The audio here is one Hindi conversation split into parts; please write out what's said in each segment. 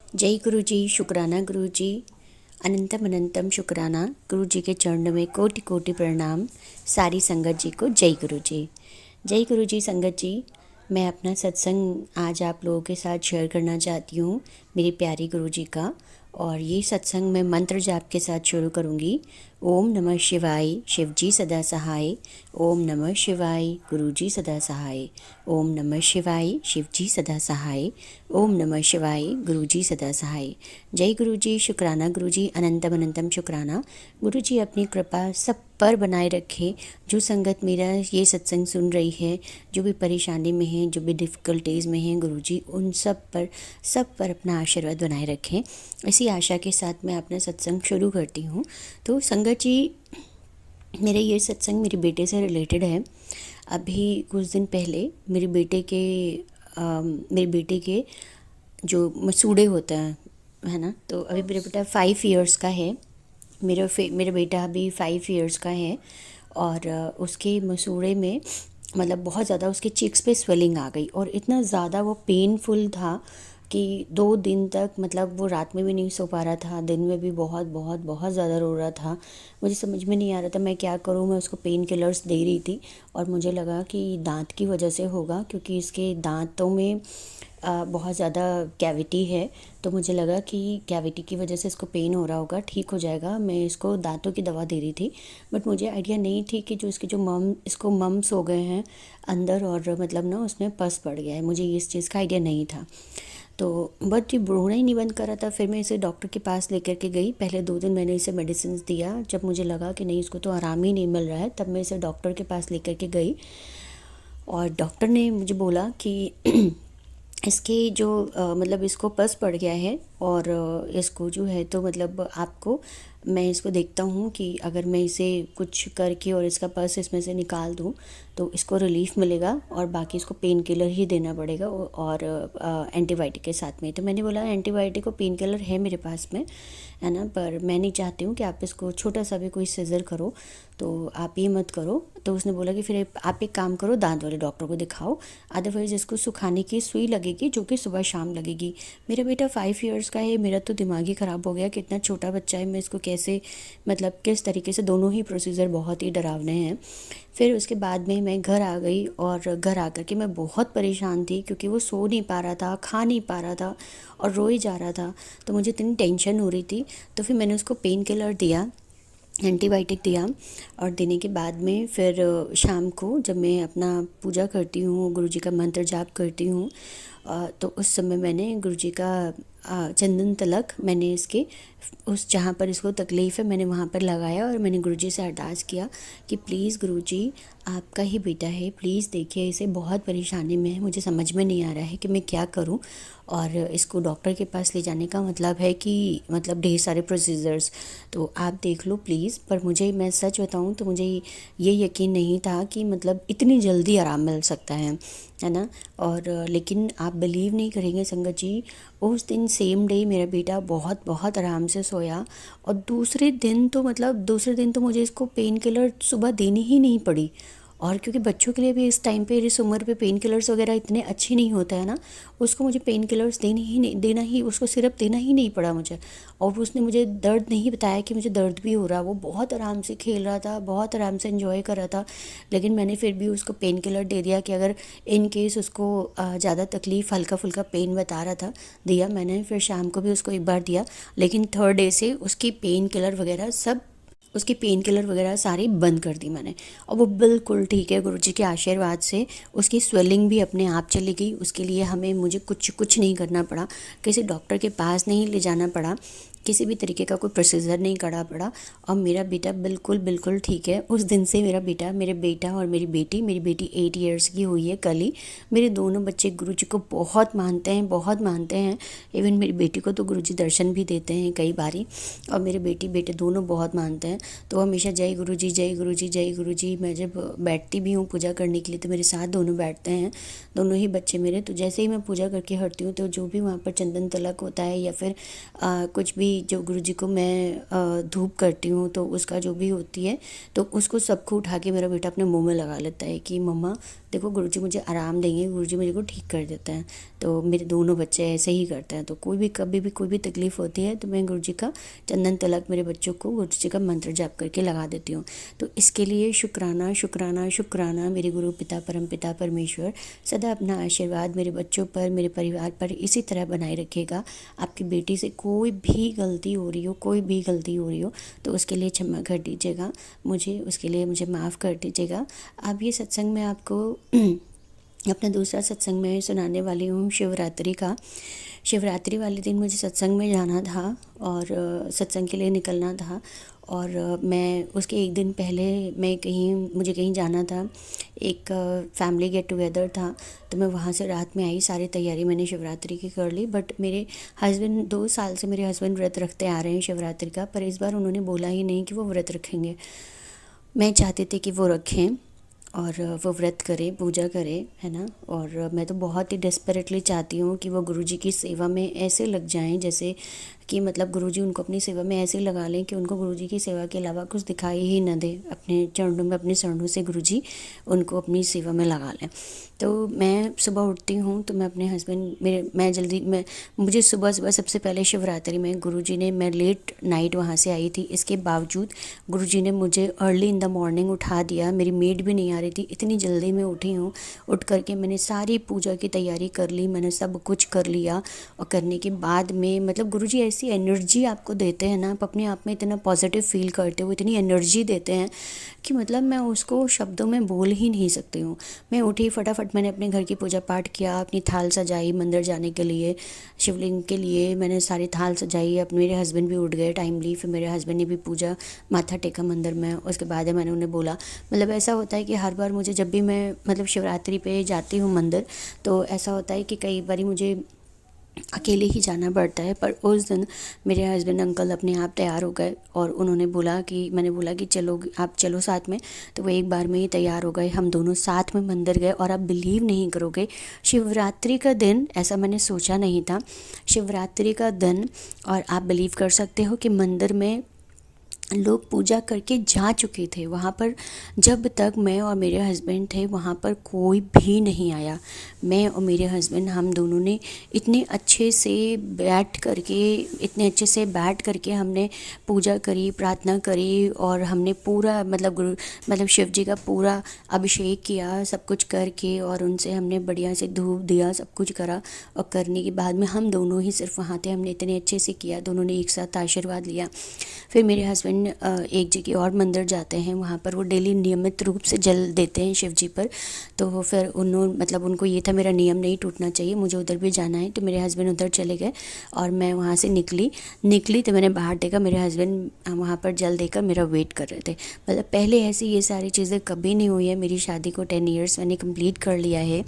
जय गुरु जी। शुक्राना गुरु जी। अनंतम अनंतम शुक्राना। गुरु जी के चरणों में कोटि कोटि प्रणाम। सारी संगत जी को जय गुरु जी। जय गुरु जी। संगत जी, मैं अपना सत्संग आज आप लोगों के साथ शेयर करना चाहती हूँ, मेरी प्यारी गुरु जी का। और ये सत्संग मैं मंत्र जाप के साथ शुरू करूँगी। ओम नमः शिवाय, शिव जी सदा सहाय। ओम नमः शिवाय, गुरु जी सदा सहाय। ओम नमः शिवाय, शिव जी सदा सहाय। ओम नमः शिवाय, गुरु जी सदा सहाय। जय गुरु जी। शुक्राना गुरु जी। अनंतम अनंतम शुक्राना। गुरु जी अपनी कृपा सब पर बनाए रखे। जो संगत मेरा ये सत्संग सुन रही है, जो भी परेशानी में है, जो भी डिफ़िकल्टीज़ में हैं, गुरु जी उन सब पर अपना आशीर्वाद बनाए रखें। इसी आशा के साथ मैं अपना सत्संग शुरू करती हूँ। तो संगत जी, मेरे ये सत्संग मेरे बेटे से रिलेटेड है। अभी कुछ दिन पहले मेरे बेटे के जो मसूड़े होते हैं, है ना, तो अभी मेरा बेटा 5 इयर्स का है। मेरा बेटा अभी 5 इयर्स का है। और उसके मसूड़े में मतलब बहुत ज़्यादा उसके चिक्स पे स्वेलिंग आ गई और इतना ज़्यादा वो पेनफुल था कि 2 दिन तक मतलब वो रात में भी नहीं सो पा रहा था, दिन में भी बहुत बहुत बहुत ज़्यादा रो रहा था। मुझे समझ में नहीं आ रहा था मैं क्या करूँ। मैं उसको पेन किलर्स दे रही थी और मुझे लगा कि दांत की वजह से होगा, क्योंकि इसके दांतों में बहुत ज़्यादा कैविटी है। तो मुझे लगा कि कैविटी की वजह से इसको पेन हो रहा होगा, ठीक हो जाएगा। मैं इसको दांतों की दवा दे रही थी, बट मुझे आइडिया नहीं थी कि इसको मम्स हो गए हैं अंदर, और मतलब ना उसमें पस पड़ गया है। मुझे इस चीज़ का आइडिया नहीं था। तो बट ये रोना ही नहीं बंद कर रहा था। फिर मैं इसे डॉक्टर के पास लेकर के गई। पहले 2 दिन मैंने इसे मेडिसिन दिया। जब मुझे लगा कि नहीं, इसको तो आराम ही नहीं मिल रहा है, तब मैं इसे डॉक्टर के पास लेकर के गई। और डॉक्टर ने मुझे बोला कि इसके जो मतलब इसको पस पड़ गया है, और इसको जो है तो मतलब आपको, मैं इसको देखता हूँ कि अगर मैं इसे कुछ करके और इसका पस इसमें से निकाल दूँ तो इसको रिलीफ मिलेगा, और बाकी इसको पेन किलर ही देना पड़ेगा और एंटीबायोटिक के साथ में। तो मैंने बोला एंटीबायोटिक और पेन किलर है मेरे पास में, है ना, पर मैं नहीं चाहती हूँ कि आप इसको छोटा सा भी कोई सीजर करो, तो आप ये मत करो। तो उसने बोला कि फिर आप एक काम करो, दांत वाले डॉक्टर को दिखाओ, अदरवाइज़ इसको सुखाने की सुई लगेगी जो कि सुबह शाम लगेगी। मेरा बेटा 5 इयर्स का है। मेरा तो दिमाग ही ख़राब हो गया कि इतना छोटा बच्चा है, मैं इसको कैसे, मतलब किस तरीके से, दोनों ही प्रोसीजर बहुत ही डरावने हैं। फिर उसके बाद में मैं घर आ गई, और घर आकर के मैं बहुत परेशान थी क्योंकि वो सो नहीं पा रहा था, खा नहीं पा रहा था और रोए जा रहा था। तो मुझे इतनी टेंशन हो रही थी। तो फिर मैंने उसको पेन किलर दिया, एंटीबायोटिक दिया, और देने के बाद में फिर शाम को जब मैं अपना पूजा करती हूँ, गुरुजी का मंत्र जाप करती हूँ, तो उस समय मैंने गुरुजी का चंदन तिलक मैंने इसके उस जहाँ पर इसको तकलीफ़ है मैंने वहाँ पर लगाया, और मैंने गुरुजी से अरदास किया कि प्लीज़ गुरुजी, आपका ही बेटा है, प्लीज़ देखिए इसे बहुत परेशानी में है, मुझे समझ में नहीं आ रहा है कि मैं क्या करूं। और इसको डॉक्टर के पास ले जाने का मतलब है कि मतलब ढेर सारे प्रोसीजर्स, तो आप देख लो प्लीज़। पर मुझे, मैं सच बताऊं तो मुझे ये यकीन नहीं था कि मतलब इतनी जल्दी आराम मिल सकता है ना। और लेकिन आप बिलीव नहीं करेंगे संगत जी, उस दिन सेम डे मेरा बेटा बहुत बहुत आराम से सोया। और दूसरे दिन तो मुझे इसको पेन किलर सुबह देनी ही नहीं पड़ी। और क्योंकि बच्चों के लिए भी इस टाइम पे, इस उम्र पे पेन किलर्स वगैरह इतने अच्छे नहीं होते हैं ना, उसको मुझे पेन किलर्स देना ही, उसको सिरप देना ही नहीं पड़ा मुझे। और उसने मुझे दर्द नहीं बताया कि मुझे दर्द भी हो रहा। वो बहुत आराम से खेल रहा था, बहुत आराम से एंजॉय कर रहा था। लेकिन मैंने फिर भी उसको पेन किलर दे दिया कि अगर इन केस उसको ज़्यादा तकलीफ़, हल्का फुल्का पेन बता रहा था, दिया मैंने। फिर शाम को भी उसको एक बार दिया, लेकिन थर्ड डे से उसकी पेन किलर वगैरह सारी बंद कर दी मैंने, और वो बिल्कुल ठीक है गुरुजी के आशीर्वाद से। उसकी स्वेलिंग भी अपने आप चली गई। उसके लिए मुझे कुछ नहीं करना पड़ा, किसी डॉक्टर के पास नहीं ले जाना पड़ा, किसी भी तरीके का कोई प्रोसीजर नहीं करना पड़ा, और मेरा बेटा बिल्कुल बिल्कुल ठीक है। उस दिन से मेरे बेटा और मेरी बेटी 8 इयर्स की हुई है कल ही। मेरे दोनों बच्चे गुरुजी को बहुत मानते हैं, बहुत मानते हैं। इवन मेरी बेटी को तो गुरुजी दर्शन भी देते हैं कई बारी, और मेरे बेटे दोनों बहुत मानते हैं। तो हमेशा जय गुरुजी, जय गुरुजी, जय गुरुजी। मैं जब बैठती भी हूँ पूजा करने के लिए तो मेरे साथ दोनों बैठते हैं, दोनों ही बच्चे मेरे। तो जैसे ही मैं पूजा करके हटती हूँ तो जो भी वहाँ पर चंदन तिलक होता है या फिर कुछ भी जो गुरुजी को मैं धूप करती हूँ तो उसका जो भी होती है तो उसको सबको उठा के मेरा बेटा अपने मुंह में लगा लेता है कि मम्मा देखो गुरुजी मुझे आराम देंगे, गुरुजी मुझे को ठीक कर देते हैं। तो मेरे दोनों बच्चे ऐसे ही करते हैं। तो कोई भी कभी भी कोई भी तकलीफ़ होती है तो मैं गुरुजी का चंदन तिलक मेरे बच्चों को गुरुजी का मंत्र जाप करके लगा देती हूँ। तो इसके लिए शुक्राना शुक्राना शुक्राना मेरे गुरु पिता परम पिता परमेश्वर सदा अपना आशीर्वाद मेरे बच्चों पर, मेरे परिवार पर इसी तरह बनाए रखेगा। आपकी बेटी से कोई भी गलती हो रही हो, कोई भी गलती हो रही हो तो उसके लिए क्षमा कर दीजिएगा मुझे, उसके लिए मुझे माफ़ कर दीजिएगा। अब ये सत्संग में आपको अपना दूसरा सत्संग मैं सुनाने वाली हूँ शिवरात्रि का। शिवरात्रि वाले दिन मुझे सत्संग में जाना था और सत्संग के लिए निकलना था और मैं उसके एक दिन पहले मुझे कहीं जाना था, एक फैमिली गेट टुगेदर था। तो मैं वहाँ से रात में आई, सारी तैयारी मैंने शिवरात्रि की कर ली। बट मेरे हस्बैंड 2 साल से मेरे हस्बैंड व्रत रखते आ रहे हैं शिवरात्रि का, पर इस बार उन्होंने बोला ही नहीं कि वो व्रत रखेंगे। मैं चाहती थी कि वो रखें और वो व्रत करें, पूजा करें, है ना। और मैं तो बहुत ही डेस्परेटली चाहती हूँ कि वो गुरुजी की सेवा में ऐसे लग जाएं जैसे कि मतलब गुरुजी उनको अपनी सेवा में ऐसे लगा लें कि उनको गुरुजी की सेवा के अलावा कुछ दिखाई ही न दे। अपने चरणों में, अपने चरणों से गुरुजी उनको अपनी सेवा में लगा लें। तो मैं सुबह उठती हूँ तो मैं अपने हस्बैंड मैं मुझे सुबह सुबह सबसे पहले शिवरात्रि में गुरुजी ने, मैं लेट नाइट वहाँ से आई थी, इसके बावजूद गुरुजी ने मुझे अर्ली इन द मॉर्निंग उठा दिया। मेरी मेड भी नहीं आ रही थी, इतनी जल्दी मैं उठी हूँ। उठ करके मैंने सारी पूजा की तैयारी कर ली, मैंने सब कुछ कर लिया। और करने के बाद में मतलब गुरुजी ऐसी एनर्जी आपको देते हैं ना, आप अपने आप में इतना पॉजिटिव फील करते हो, इतनी एनर्जी देते हैं कि मतलब मैं उसको शब्दों में बोल ही नहीं सकती हूँ। मैं उठी, फटाफट मैंने अपने घर की पूजा पाठ किया, अपनी थाल सजाई मंदिर जाने के लिए, शिवलिंग के लिए मैंने सारी थाल सजाई। अब मेरे हस्बैंड भी उठ गए टाइमली, फिर मेरे हस्बैंड ने भी पूजा माथा टेका मंदिर में। उसके बाद मैंने उन्हें बोला, मतलब ऐसा होता है कि हर बार मुझे जब भी मैं मतलब शिवरात्रि पे जाती हूँ मंदिर, तो ऐसा होता है कि कई बार मुझे अकेले ही जाना पड़ता है। पर उस दिन मेरे हस्बैंड अंकल अपने आप तैयार हो गए और उन्होंने बोला कि, मैंने बोला कि चलो आप चलो साथ में, तो वो एक बार में ही तैयार हो गए। हम दोनों साथ में मंदिर गए और आप बिलीव नहीं करोगे, शिवरात्रि का दिन, ऐसा मैंने सोचा नहीं था, शिवरात्रि का दिन, और आप बिलीव कर सकते हो कि मंदिर में लोग पूजा करके जा चुके थे। वहाँ पर जब तक मैं और मेरे हस्बैंड थे वहाँ पर कोई भी नहीं आया। मैं और मेरे हस्बैंड हम दोनों ने इतने अच्छे से बैठ करके हमने पूजा करी, प्रार्थना करी और हमने पूरा मतलब शिव जी का पूरा अभिषेक किया सब कुछ करके, और उनसे हमने बढ़िया से धूप दिया, सब कुछ करा। और करने के बाद में हम दोनों ही सिर्फ वहाँ थे, हमने इतने अच्छे से किया, दोनों ने एक साथ आशीर्वाद लिया। फिर मेरे हस्बैंड एक जगह और मंदिर जाते हैं, वहाँ पर वो डेली नियमित रूप से जल देते हैं शिव जी पर। तो फिर उनको ये था मेरा नियम नहीं टूटना चाहिए, मुझे उधर भी जाना है। तो मेरे हस्बैंड उधर चले गए और मैं वहाँ से निकली तो मैंने बाहर देखा मेरे हस्बैंड वहाँ पर जल देकर मेरा वेट कर रहे थे। मतलब पहले ऐसी ये सारी चीज़ें कभी नहीं हुई है। मेरी शादी को 10 ईयर्स मैंने कंप्लीट कर लिया है।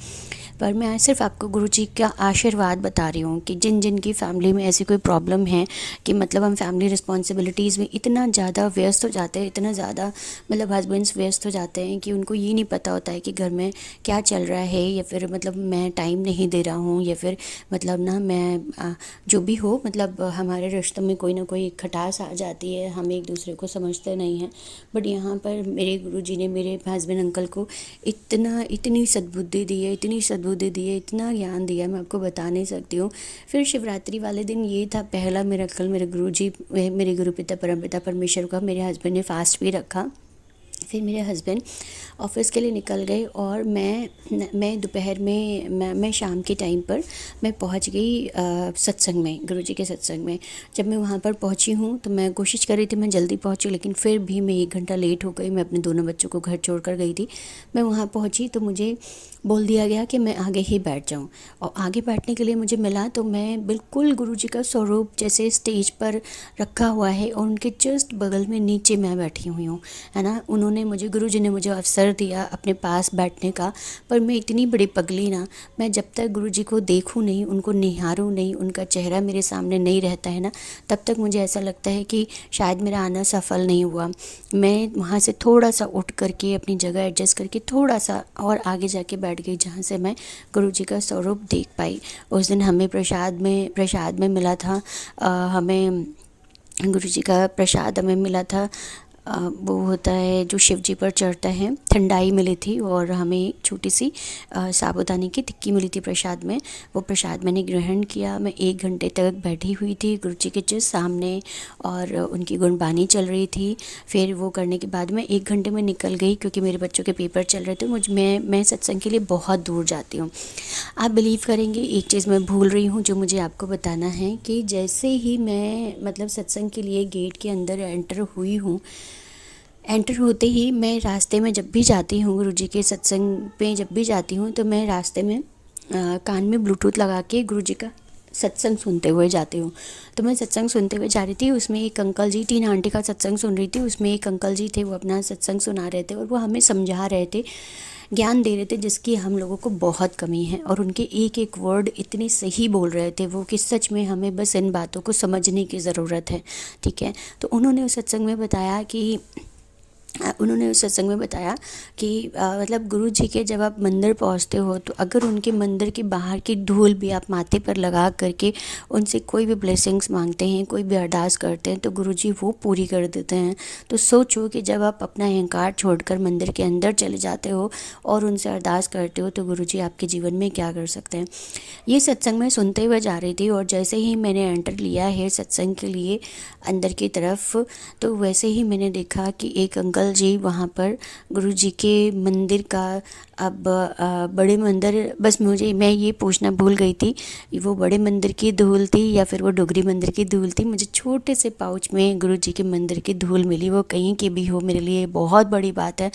पर मैं सिर्फ आपको गुरुजी का आशीर्वाद बता रही हूँ कि जिन की फैमिली में ऐसी कोई प्रॉब्लम है कि मतलब हम फैमिली रिस्पॉन्सिबिलिटीज़ में इतना ज़्यादा व्यस्त हो जाते हैं, इतना ज़्यादा मतलब हस्बैंड्स व्यस्त हो जाते हैं कि उनको ये नहीं पता होता है कि घर में क्या चल रहा है, या फिर मतलब मैं टाइम नहीं दे रहा हूँ, या फिर मतलब ना मैं जो भी हो, मतलब हमारे रिश्तों में कोई ना कोई खटास आ जाती है, हम एक दूसरे को समझते नहीं हैं। बट यहाँ पर मेरे गुरुजी ने मेरे हस्बैंड अंकल को इतनी सद्बुद्धि दी है, इतना ज्ञान दिया, मैं आपको बता नहीं सकती हूँ। फिर शिवरात्रि वाले दिन ये था पहला मिरेकल, मेरे गुरुजी, मेरे गुरु पिता परमपिता परमेश्वर का, मेरे हस्बैंड ने फास्ट भी रखा। फिर मेरे हस्बैंड ऑफ़िस के लिए निकल गए और मैं दोपहर में मैं शाम के टाइम पर मैं पहुंच गई सत्संग में, गुरुजी के सत्संग में। जब मैं वहां पर पहुंची हूं तो मैं कोशिश कर रही थी मैं जल्दी पहुंचूं, लेकिन फिर भी मैं 1 घंटा लेट हो गई। मैं अपने दोनों बच्चों को घर छोड़ कर गई थी। मैं वहां पहुंची तो मुझे बोल दिया गया कि मैं आगे ही बैठ जाऊं, और आगे बैठने के लिए मुझे मिला तो मैं बिल्कुल गुरुजी का स्वरूप जैसे स्टेज पर रखा हुआ है और उनके जस्ट बगल में नीचे मैं बैठी हुई हूँ, है ना। गुरुजी ने मुझे अवसर दिया अपने पास बैठने का। पर मैं इतनी बड़ी पगली ना, मैं जब तक गुरुजी को देखूं नहीं, उनको निहारूं नहीं, उनका चेहरा मेरे सामने नहीं रहता है ना, तब तक मुझे ऐसा लगता है कि शायद मेरा आना सफल नहीं हुआ। मैं वहाँ से थोड़ा सा उठ करके अपनी जगह एडजस्ट करके थोड़ा सा और आगे जाके बैठ गई, जहाँ से मैं गुरुजी का स्वरूप देख पाई। उस दिन हमें प्रसाद में मिला था हमें गुरुजी का प्रसाद हमें मिला था। वो होता है जो शिव जी पर चढ़ता है। ठंडाई मिली थी और हमें छोटी सी साबूदाने की टिक्की मिली थी प्रसाद में। वो प्रसाद मैंने ग्रहण किया। मैं 1 घंटे तक बैठी हुई थी गुरुजी के जस्ट सामने और उनकी गुणबानी चल रही थी। फिर वो करने के बाद मैं 1 घंटे में निकल गई क्योंकि मेरे बच्चों के पेपर चल रहे थे। मैं सत्संग के लिए बहुत दूर जाती हूँ। आप बिलीव करेंगे, एक चीज़ मैं भूल रही हूँ जो मुझे आपको बताना है कि जैसे ही मैं मतलब सत्संग के लिए गेट के अंदर एंटर हुई हूँ, एंटर होते ही मैं रास्ते में जब भी जाती हूँ गुरुजी के सत्संग पे जब भी जाती हूँ तो मैं रास्ते में कान में ब्लूटूथ लगा के गुरुजी का सत्संग सुनते हुए जाती हूँ। तो मैं सत्संग सुनते हुए जा रही थी। उसमें एक अंकल जी, 3 आंटी का सत्संग सुन रही थी। उसमें एक अंकल जी थे, वो अपना सत्संग सुना रहे थे और वो हमें समझा रहे थे, ज्ञान दे रहे थे जिसकी हम लोगों को बहुत कमी है। और उनके एक एक वर्ड इतने सही बोल रहे थे वो कि सच में हमें बस इन बातों को समझने की ज़रूरत है। ठीक है, तो उन्होंने उस सत्संग में बताया कि मतलब गुरु जी के जब आप मंदिर पहुंचते हो तो अगर उनके मंदिर के बाहर की धूल भी आप माथे पर लगा करके उनसे कोई भी ब्लेसिंग्स मांगते हैं, कोई भी अरदास करते हैं तो गुरु जी वो पूरी कर देते हैं। तो सोचो कि जब आप अपना अहंकार छोड़कर मंदिर के अंदर चले जाते हो और उनसे अरदास करते हो तो गुरु जी आपके जीवन में क्या कर सकते हैं। ये सत्संग मैं सुनते हुए जा रही थी और जैसे ही मैंने एंटर लिया है सत्संग के लिए अंदर की तरफ, तो वैसे ही मैंने देखा कि एक अंकल जी वहाँ पर गुरु जी के मंदिर का, अब बड़े मंदिर, बस मैं ये पूछना भूल गई थी वो बड़े मंदिर की धूल थी या फिर वो डोगरी मंदिर की धूल थी। मुझे छोटे से पाउच में गुरु जी के मंदिर की धूल मिली। वो कहीं की भी हो, मेरे लिए बहुत बड़ी बात है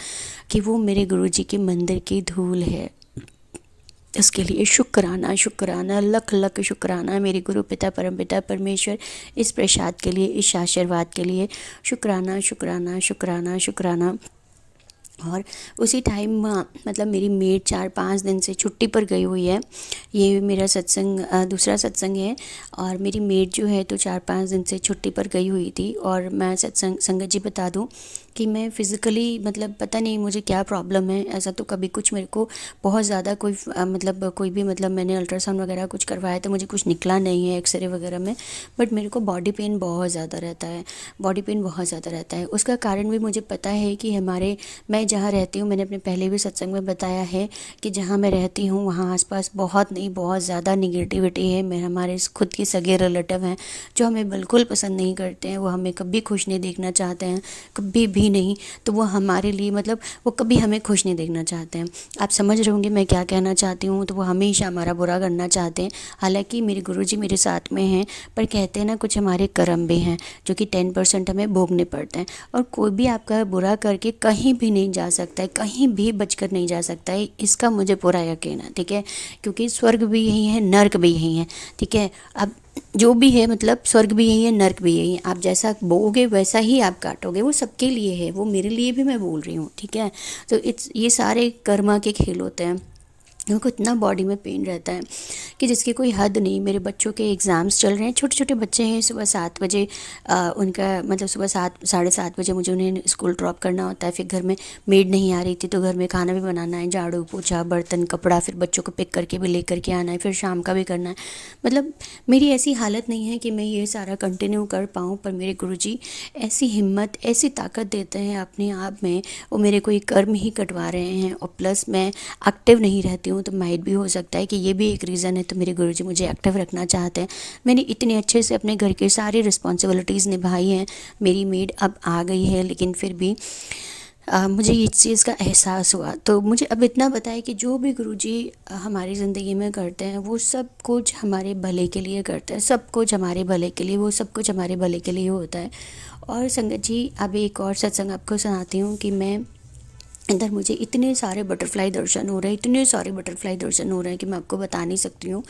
कि वो मेरे गुरु जी के मंदिर की धूल है। इसके लिए शुक्राना, शुक्राना, लख लख शुक्राना मेरे गुरु पिता परमपिता परमेश्वर, इस प्रसाद के लिए, इस आशीर्वाद के लिए शुक्राना, शुक्राना, शुक्राना, शुक्राना। और उसी टाइम मतलब मेरी मेड 4-5 दिन से छुट्टी पर गई हुई है। ये मेरा सत्संग दूसरा सत्संग है और मेरी मेड जो है तो 4-5 दिन से छुट्टी पर गई हुई थी। और मैं संगत जी बता दूं कि मैं फ़िज़िकली मतलब पता नहीं मुझे क्या प्रॉब्लम है। ऐसा तो कभी कुछ मेरे को बहुत ज़्यादा मतलब कोई भी मतलब मैंने अल्ट्रासाउंड वगैरह कुछ करवाया तो मुझे कुछ निकला नहीं है एक्सरे वगैरह में। बट मेरे को बॉडी पेन बहुत ज़्यादा रहता है, बॉडी पेन बहुत ज़्यादा रहता है। उसका कारण भी मुझे पता है कि मैं जहाँ रहती हूँ, मैंने अपने पहले भी सत्संग में बताया है कि जहाँ मैं रहती हूँ वहाँ आसपास बहुत नहीं बहुत ज़्यादा निगेटिविटी है। हमारे खुद के सगे रिलेटिव हैं जो हमें बिल्कुल पसंद नहीं करते हैं। वो हमें कभी खुश नहीं देखना चाहते हैं, कभी भी नहीं। तो वो हमारे लिए मतलब वो कभी हमें खुश नहीं देखना चाहते हैं। आप समझ रहे होंगे मैं क्या कहना चाहती हूँ। तो वो हमेशा हमारा बुरा करना चाहते हैं। हालांकि मेरे गुरुजी मेरे साथ में हैं, पर कहते हैं ना कुछ हमारे कर्म भी हैं जो कि 10% हमें भोगने पड़ते हैं। और कोई भी आपका बुरा करके कहीं भी नहीं जा सकता है, कहीं भी बचकर नहीं जा सकता है, इसका मुझे पूरा यकीन है। ठीक है, क्योंकि स्वर्ग भी यही है, नर्क भी यही है। ठीक है, अब जो भी है मतलब स्वर्ग भी यही है, नर्क भी यही है। आप जैसा बोओगे वैसा ही आप काटोगे। वो सबके लिए है, वो मेरे लिए भी मैं बोल रही हूँ। ठीक है, तो ये सारे कर्मा के खेल होते हैं। उनको इतना बॉडी में पेन रहता है कि जिसकी कोई हद नहीं। मेरे बच्चों के एग्ज़ाम्स चल रहे हैं, छोटे छोटे बच्चे हैं। सुबह 7 बजे उनका मतलब सुबह 7 साढ़े 7 बजे मुझे उन्हें स्कूल ड्रॉप करना होता है। फिर घर में मेड नहीं आ रही थी तो घर में खाना भी बनाना है, झाड़ू पोछा बर्तन कपड़ा, फिर बच्चों को पिक करके भी लेकर के आना है, फिर शाम का भी करना है। मतलब मेरी ऐसी हालत नहीं है कि मैं ये सारा कंटिन्यू कर पाऊँ। पर मेरे गुरुजी ऐसी हिम्मत, ऐसी ताकत देते हैं अपने आप में। वो मेरे कोई कर्म ही कटवा रहे हैं। और प्लस मैं एक्टिव नहीं रहती हूँ तो माइट भी हो सकता है कि ये भी एक रीज़न है। तो मेरे गुरुजी मुझे एक्टिव रखना चाहते हैं। मैंने इतने अच्छे से अपने घर की सारी रिस्पॉन्सिबिलिटीज़ निभाई हैं। मेरी मेड अब आ गई है लेकिन फिर भी मुझे इस चीज़ का एहसास हुआ। तो मुझे अब इतना पता है कि जो भी गुरुजी हमारी ज़िंदगी में करते हैं वो सब कुछ हमारे भले के लिए करते हैं, सब कुछ हमारे भले के लिए, वो सब कुछ हमारे भले के लिए होता है। और संगत जी अब एक और सत्संग आपको सुनाती हूँ कि मैं अंदर मुझे इतने सारे बटरफ्लाई दर्शन हो रहे हैं, इतने सारे बटरफ्लाई दर्शन हो रहे हैं कि मैं आपको बता नहीं सकती हूँ।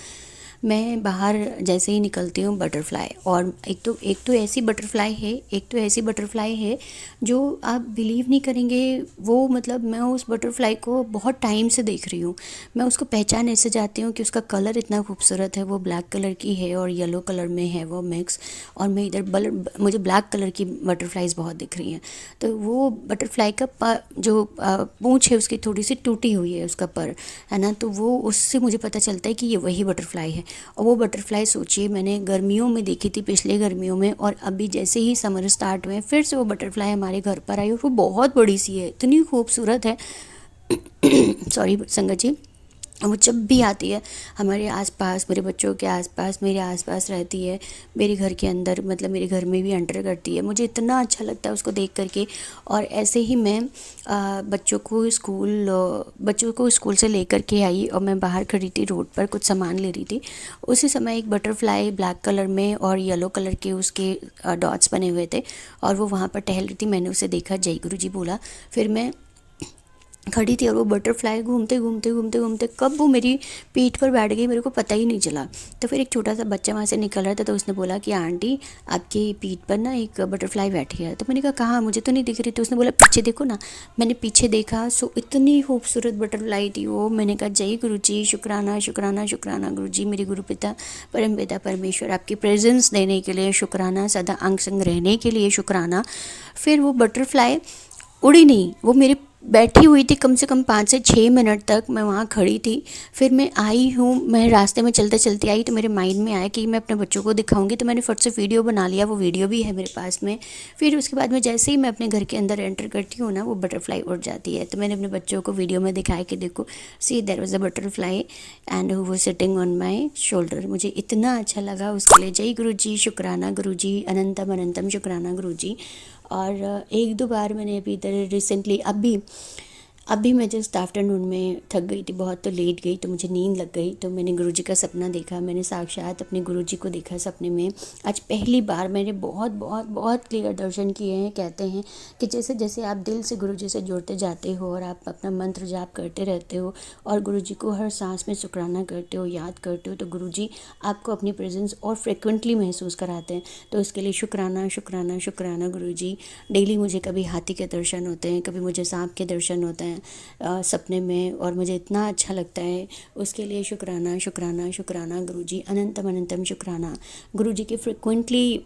मैं बाहर जैसे ही निकलती हूँ बटरफ्लाई, और एक तो ऐसी बटरफ्लाई है, एक तो ऐसी बटरफ्लाई है जो आप बिलीव नहीं करेंगे। वो मतलब मैं उस बटरफ्लाई को बहुत टाइम से देख रही हूँ। मैं उसको पहचान ऐसे जाती हूँ कि उसका कलर इतना खूबसूरत है। वो ब्लैक कलर की है और येलो कलर में है वो मिक्स। और मैं इधर मुझे ब्लैक कलर की बटरफ्लाइज बहुत दिख रही हैं। तो वो बटरफ्लाई का जो पूँछ है उसकी थोड़ी सी टूटी हुई है, उसका पर है ना। तो वो उससे मुझे पता चलता है कि ये वही बटरफ्लाई है। और वो बटरफ्लाई सोचिए मैंने गर्मियों में देखी थी, पिछले गर्मियों में, और अभी जैसे ही समर स्टार्ट हुए फिर से वो बटरफ्लाई हमारे घर पर आई और वो बहुत बड़ी सी है, इतनी खूबसूरत है। सॉरी संगत जी। वो जब भी आती है हमारे आसपास, मेरे बच्चों के आसपास, मेरे आसपास रहती है, मेरे घर के अंदर, मतलब मेरे घर में भी एंटर करती है। मुझे इतना अच्छा लगता है उसको देख करके। और ऐसे ही मैं बच्चों को स्कूल से लेकर के आई और मैं बाहर खड़ी थी, रोड पर कुछ सामान ले रही थी। उसी समय एक बटरफ्लाई ब्लैक कलर में और येलो कलर के उसके डॉट्स बने हुए थे और वो वहाँ पर टहल रही थी। मैंने उसे देखा, जय गुरु जी बोला, फिर मैं खड़ी थी और वो बटरफ्लाई घूमते घूमते घूमते घूमते कब वो मेरी पीठ पर बैठ गई मेरे को पता ही नहीं चला। तो फिर एक छोटा सा बच्चा वहाँ से निकल रहा था, तो उसने बोला कि आंटी आपकी पीठ पर ना एक बटरफ्लाई बैठी है। तो मैंने कहा कहाँ, मुझे तो नहीं दिख रही। तो उसने बोला पीछे देखो ना। मैंने पीछे देखा, सो इतनी खूबसूरत बटरफ्लाई थी वो। मैंने कहा जय गुरु जी, शुक्राना शुक्राना शुक्राना गुरु जी, मेरे गुरु पिता परम पिता परमेश्वर, आपकी प्रेजेंस देने के लिए शुक्राना, सदा अंग संग रहने के लिए शुक्राना। फिर वो बटरफ्लाई उड़ी नहीं, वो मेरे बैठी हुई थी कम से कम 5 से 6 मिनट तक मैं वहाँ खड़ी थी। फिर मैं आई हूँ, मैं रास्ते में चलते चलते आई, तो मेरे माइंड में आया कि मैं अपने बच्चों को दिखाऊंगी, तो मैंने फट से वीडियो बना लिया, वो वीडियो भी है मेरे पास में। फिर उसके बाद में जैसे ही मैं अपने घर के अंदर एंटर करती हूँ ना, वो बटरफ्लाई उड़ जाती है। तो मैंने अपने बच्चों को वीडियो में दिखाया कि देखो, see there was a butterfly and who was sitting on my shoulder. मुझे इतना अच्छा लगा, उसके लिए जय गुरु जी, शुक्राना गुरु जी, अनंतम अनंतम शुक्राना गुरु जी। और एक दो बार मैंने अभी इधर रिसेंटली अभी मैं जस्ट आफ्टरनून में थक गई थी बहुत, तो लेट गई, तो मुझे नींद लग गई, तो मैंने गुरुजी का सपना देखा। मैंने साक्षात अपने गुरुजी को देखा सपने में। आज पहली बार मैंने बहुत बहुत बहुत क्लियर दर्शन किए हैं। कहते हैं कि जैसे जैसे आप दिल से गुरुजी से जुड़ते जाते हो और आप अपना मंत्र जाप करते रहते हो और गुरुजी को हर सांस में शुक्राना करते हो, याद करते हो, तो गुरुजी आपको अपनी प्रेजेंस और फ्रिक्वेंटली महसूस कराते हैं। तो इसके लिए शुक्राना शुक्राना शुक्राना गुरुजी। डेली मुझे कभी हाथी के दर्शन होते हैं, कभी मुझे सांप के दर्शन होते हैं सपने में, और मुझे इतना अच्छा लगता है। उसके लिए शुक्राना शुक्राना शुक्राना गुरुजी, अनंतम अनंतम शुक्राना। गुरुजी के फ्रिक्वेंटली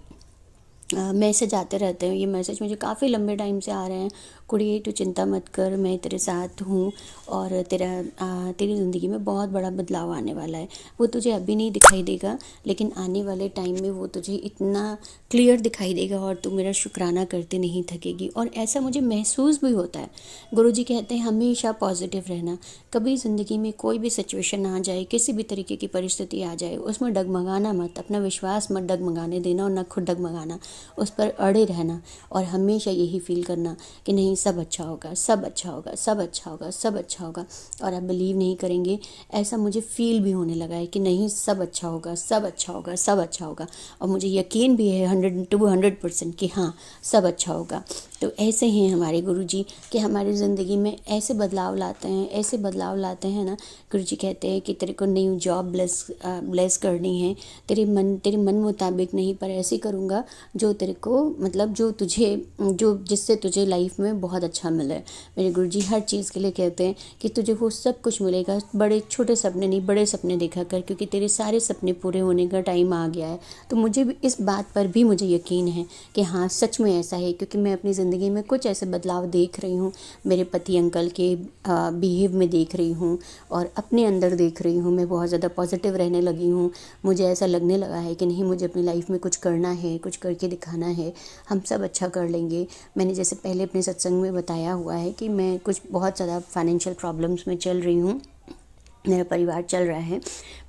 मैसेज आते रहते हैं। ये मैसेज मुझे काफ़ी लंबे टाइम से आ रहे हैं। कुड़िए तू चिंता मत कर, मैं तेरे साथ हूँ और तेरी ज़िंदगी में बहुत बड़ा बदलाव आने वाला है। वो तुझे अभी नहीं दिखाई देगा, लेकिन आने वाले टाइम में वो तुझे इतना क्लियर दिखाई देगा और तू मेरा शुक्राना करते नहीं थकेगी। और ऐसा मुझे महसूस भी होता है। गुरुजी कहते हैं हमेशा पॉजिटिव रहना। कभी ज़िंदगी में कोई भी सिचुएशन आ जाए, किसी भी तरीके की परिस्थिति आ जाए, उसमें डगमगाना मत, अपना विश्वास मत डगमगाने देना और न खुद डगमगाना, उस पर अड़े रहना और हमेशा यही फील करना कि नहीं, सब अच्छा होगा, सब अच्छा होगा, सब अच्छा होगा, सब अच्छा होगा। और आप बिलीव नहीं करेंगे, ऐसा मुझे फील भी होने लगा है कि नहीं, सब अच्छा होगा, सब अच्छा होगा, सब अच्छा होगा। और मुझे यकीन भी है 100% कि हाँ, सब अच्छा होगा। तो ऐसे ही हमारे गुरुजी कि हमारी ज़िंदगी में ऐसे बदलाव लाते हैं, ऐसे बदलाव लाते हैं ना। गुरुजी कहते हैं कि तेरे को न्यू जॉब ब्लेस करनी है, तेरे मन मुताबिक नहीं, पर ऐसे करूँगा जो तेरे को, मतलब जो जिससे तुझे लाइफ में बहुत अच्छा मिले। मेरे गुरुजी हर चीज़ के लिए कहते हैं कि तुझे वो सब कुछ मिलेगा। बड़े छोटे सपने नहीं, बड़े सपने देखा कर, क्योंकि तेरे सारे सपने पूरे होने का टाइम आ गया है। तो मुझे भी इस बात पर भी मुझे यकीन है कि हाँ, सच में ऐसा है, क्योंकि मैं अपनी ज़िंदगी में कुछ ऐसे बदलाव देख रही हूँ। मेरे पति अंकल के बिहेव में देख रही हूँ और अपने अंदर देख रही हूँ। मैं बहुत ज़्यादा पॉजिटिव रहने लगी हूँ। मुझे ऐसा लगने लगा है कि नहीं, मुझे अपनी लाइफ में कुछ करना है, कुछ करके दिखाना है, हम सब अच्छा कर लेंगे। मैंने जैसे पहले अपने सत्संग में बताया हुआ है कि मैं कुछ बहुत ज़्यादा फाइनेंशियल प्रॉब्लम्स में चल रही हूँ, मेरा परिवार चल रहा है,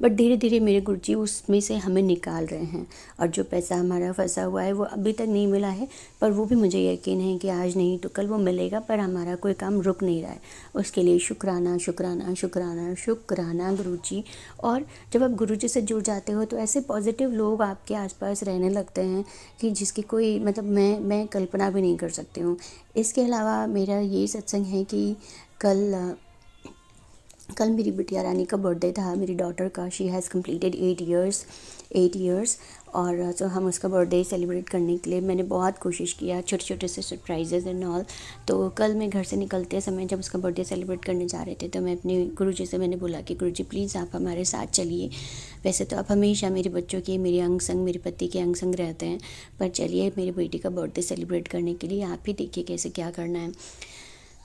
बट धीरे धीरे मेरे गुरुजी उसमें से हमें निकाल रहे हैं। और जो पैसा हमारा फंसा हुआ है वो अभी तक नहीं मिला है, पर वो भी मुझे यकीन है कि आज नहीं तो कल वो मिलेगा। पर हमारा कोई काम रुक नहीं रहा है। उसके लिए शुक्राना शुक्राना शुक्राना शुक्राना गुरुजी। और जब आप गुरुजी से जुड़ जाते हो तो ऐसे पॉजिटिव लोग आपके आसपास रहने लगते हैं कि जिसकी कोई, मतलब मैं कल्पना भी नहीं कर सकती हूँ। इसके अलावा मेरा ये सत्संग है कि कल मेरी बिटिया रानी का बर्थडे था, मेरी डॉटर का। She has completed 8 years. और तो हम उसका बर्थडे सेलिब्रेट करने के लिए मैंने बहुत कोशिश किया, छोटे छोटे से सरप्राइजेज़ एंड ऑल। तो कल मैं घर से निकलते समय जब उसका बर्थडे सेलिब्रेट करने जा रहे थे, तो मैं अपने गुरुजी से मैंने बोला कि गुरुजी प्लीज़ आप हमारे साथ चलिए। वैसे तो आप हमेशा मेरे बच्चों के, मेरे अंग संग, मेरे पति के अंग संग रहते हैं, पर चलिए मेरी बेटी का बर्थडे सेलिब्रेट करने के लिए आप ही देखिए कैसे क्या करना है।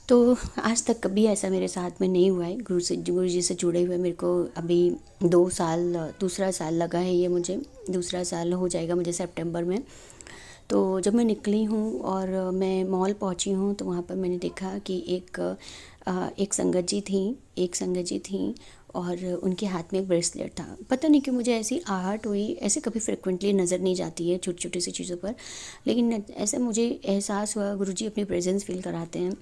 तो आज तक कभी ऐसा मेरे साथ में नहीं हुआ है। गुरु जी से जुड़े हुए मेरे को अभी 2 साल, दूसरा साल लगा है, ये मुझे दूसरा साल हो जाएगा मुझे सितंबर में। तो जब मैं निकली हूँ और मैं मॉल पहुँची हूँ तो वहाँ पर मैंने देखा कि एक संगत जी थी, और उनके हाथ में एक ब्रेसलेट था। पता नहीं क्यों मुझे ऐसी आहट हुई, ऐसे कभी फ्रिक्वेंटली नज़र नहीं जाती है छोटी छोटी सी चीज़ों पर, लेकिन ऐसे मुझे एहसास हुआ गुरुजी अपनी प्रेजेंस फील कराते हैं।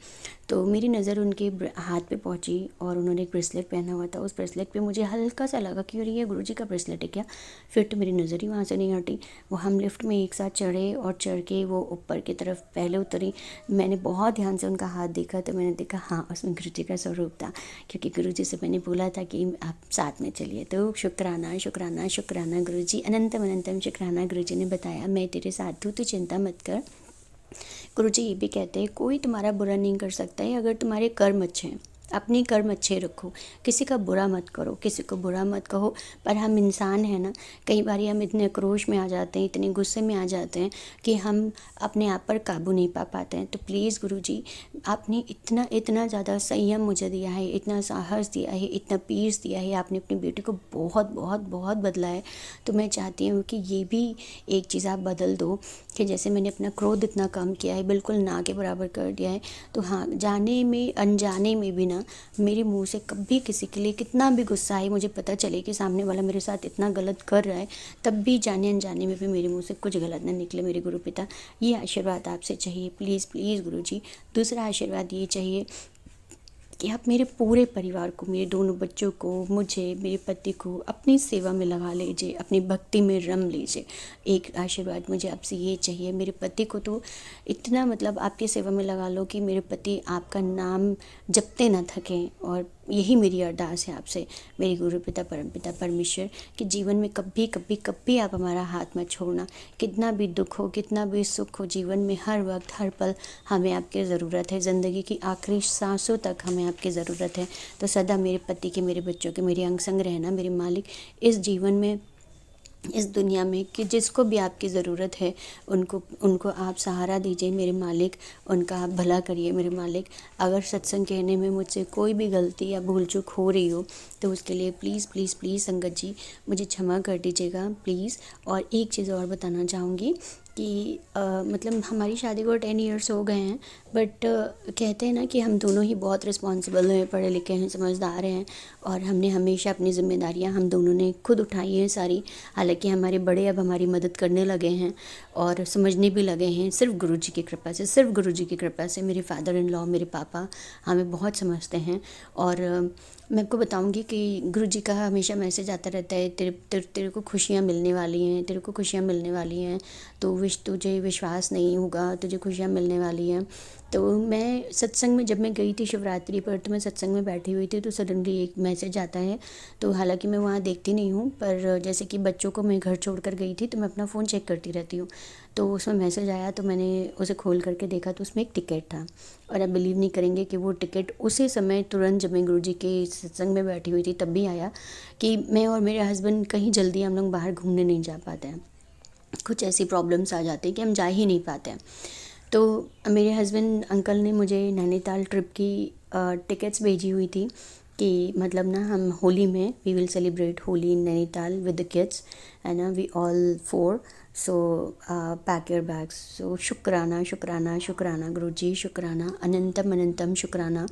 तो मेरी नज़र उनके हाथ पे पहुंची और उन्होंने एक ब्रेसलेट पहना हुआ था। उस ब्रेसलेट पे मुझे हल्का सा लगा कि अरे ये गुरुजी का ब्रेसलेट है क्या। फिर तो मेरी नज़र ही वहाँ से नहीं हटी। वो हम लिफ्ट में एक साथ चढ़े और चढ़ के वो ऊपर की तरफ पहले उतरी। मैंने बहुत ध्यान से उनका हाथ देखा तो मैंने देखा हाँ उसमें गुरुजी का स्वरूप था, क्योंकि गुरुजी से मैंने बोला था कि आप साथ में चलिए। तो शुक्राना शुक्राना शुक्राना गुरुजी, अनंतम अनंतम शुक्राना। गुरुजी ने बताया मैं तेरे साथ हूँ, तू चिंता मत कर। गुरुजी ये भी कहते हैं कोई तुम्हारा बुरा नहीं कर सकता है अगर तुम्हारे कर्म अच्छे हैं। अपने कर्म अच्छे रखो, किसी का बुरा मत करो, किसी को बुरा मत कहो। पर हम इंसान हैं ना, कई बार हम इतने आक्रोश में आ जाते हैं, इतने गुस्से में आ जाते हैं कि हम अपने आप पर काबू नहीं पा पाते हैं। तो प्लीज़ गुरुजी, आपने इतना इतना ज़्यादा संयम मुझे दिया है, इतना साहस दिया है, इतना पीस दिया है, आपने अपनी बेटी को बहुत बहुत बहुत बदला है। तो मैं चाहती हूँ कि ये भी एक चीज़ आप बदल दो कि जैसे मैंने अपना क्रोध इतना कम किया है, बिल्कुल ना के बराबर कर दिया है। तो हाँ, जाने में अनजाने में भी ना मेरे मुंह से कभी किसी के लिए कितना भी गुस्सा आए, मुझे पता चले कि सामने वाला मेरे साथ इतना गलत कर रहा है, तब भी जाने अनजाने में भी मेरे मुंह से कुछ गलत ना निकले। मेरे गुरु पिता, ये आशीर्वाद आपसे चाहिए प्लीज़ प्लीज़ गुरु जी। दूसरा आशीर्वाद ये चाहिए कि आप मेरे पूरे परिवार को, मेरे दोनों बच्चों को, मुझे, मेरे पति को अपनी सेवा में लगा लीजिए, अपनी भक्ति में रम लीजिए। एक आशीर्वाद मुझे आपसे ये चाहिए, मेरे पति को तो इतना मतलब आपकी सेवा में लगा लो कि मेरे पति आपका नाम जपते ना थकें। और यही मेरी अरदास है आपसे मेरे गुरु पिता परम पिता परमेश्वर, कि जीवन में कभी कभी कभी आप हमारा हाथ मत छोड़ना। कितना भी दुख हो, कितना भी सुख हो, जीवन में हर वक्त हर पल हमें आपकी ज़रूरत है। ज़िंदगी की आखिरी सांसों तक हमें आपकी ज़रूरत है। तो सदा मेरे पति के, मेरे बच्चों के, मेरे अंग संग रहना मेरे मालिक। इस जीवन में, इस दुनिया में कि जिसको भी आपकी ज़रूरत है उनको उनको आप सहारा दीजिए मेरे मालिक, उनका आप भला करिए मेरे मालिक। अगर सत्संग कहने में मुझसे कोई भी गलती या भूल चूक हो रही हो तो उसके लिए प्लीज़ प्लीज़ प्लीज़ संगत जी मुझे क्षमा कर दीजिएगा प्लीज़। और एक चीज़ और बताना चाहूँगी कि मतलब हमारी शादी को 10 इयर्स हो गए हैं, बट कहते हैं ना कि हम दोनों ही बहुत रिस्पॉन्सिबल हैं, पढ़े लिखे हैं, समझदार हैं, और हमने हमेशा अपनी ज़िम्मेदारियां हम दोनों ने खुद उठाई हैं सारी। हालांकि हमारे बड़े अब हमारी मदद करने लगे हैं और समझने भी लगे हैं, सिर्फ गुरुजी की कृपा से, सिर्फ गुरुजी की कृपा से। मेरे फादर इन लॉ, मेरे पापा हमें बहुत समझते हैं। और मैं आपको बताऊंगी कि गुरुजी का हमेशा मैसेज आता रहता है, तेरे को खुशियाँ मिलने वाली हैं, तेरे को खुशियाँ मिलने वाली हैं। तो तुझे विश्वास नहीं होगा, तुझे खुशियाँ मिलने वाली हैं। तो मैं सत्संग में जब मैं गई थी शिवरात्रि पर, तो मैं सत्संग में बैठी हुई थी तो सडनली एक मैसेज आता है। तो हालांकि मैं वहाँ देखती नहीं हूँ, पर जैसे कि बच्चों को मैं घर छोड़ कर गई थी तो मैं अपना फ़ोन चेक करती रहती हूँ। तो उसमें मैसेज आया तो मैंने उसे खोल करके देखा तो उसमें एक टिकट था। और आप बिलीव नहीं करेंगे कि वो टिकट उसी समय तुरंत जब मैं गुरुजी के सत्संग में बैठी हुई थी तब भी आया कि मैं और मेरे हस्बैंड कहीं जल्दी हम लोग बाहर घूमने नहीं जा पाते हैं। कुछ ऐसी प्रॉब्लम्स आ जाती हैं कि हम जा ही नहीं पाते हैं। तो मेरे हस्बैंड अंकल ने मुझे नैनीताल ट्रिप की टिकट्स भेजी हुई थी कि मतलब ना हम होली में we will celebrate Holi in Nainital with the kids and we all four. So pack your bags. So शुक्राना शुक्राना शुक्राना गुरुजी, शुक्राना अनंतम अनंतम शुक्राना।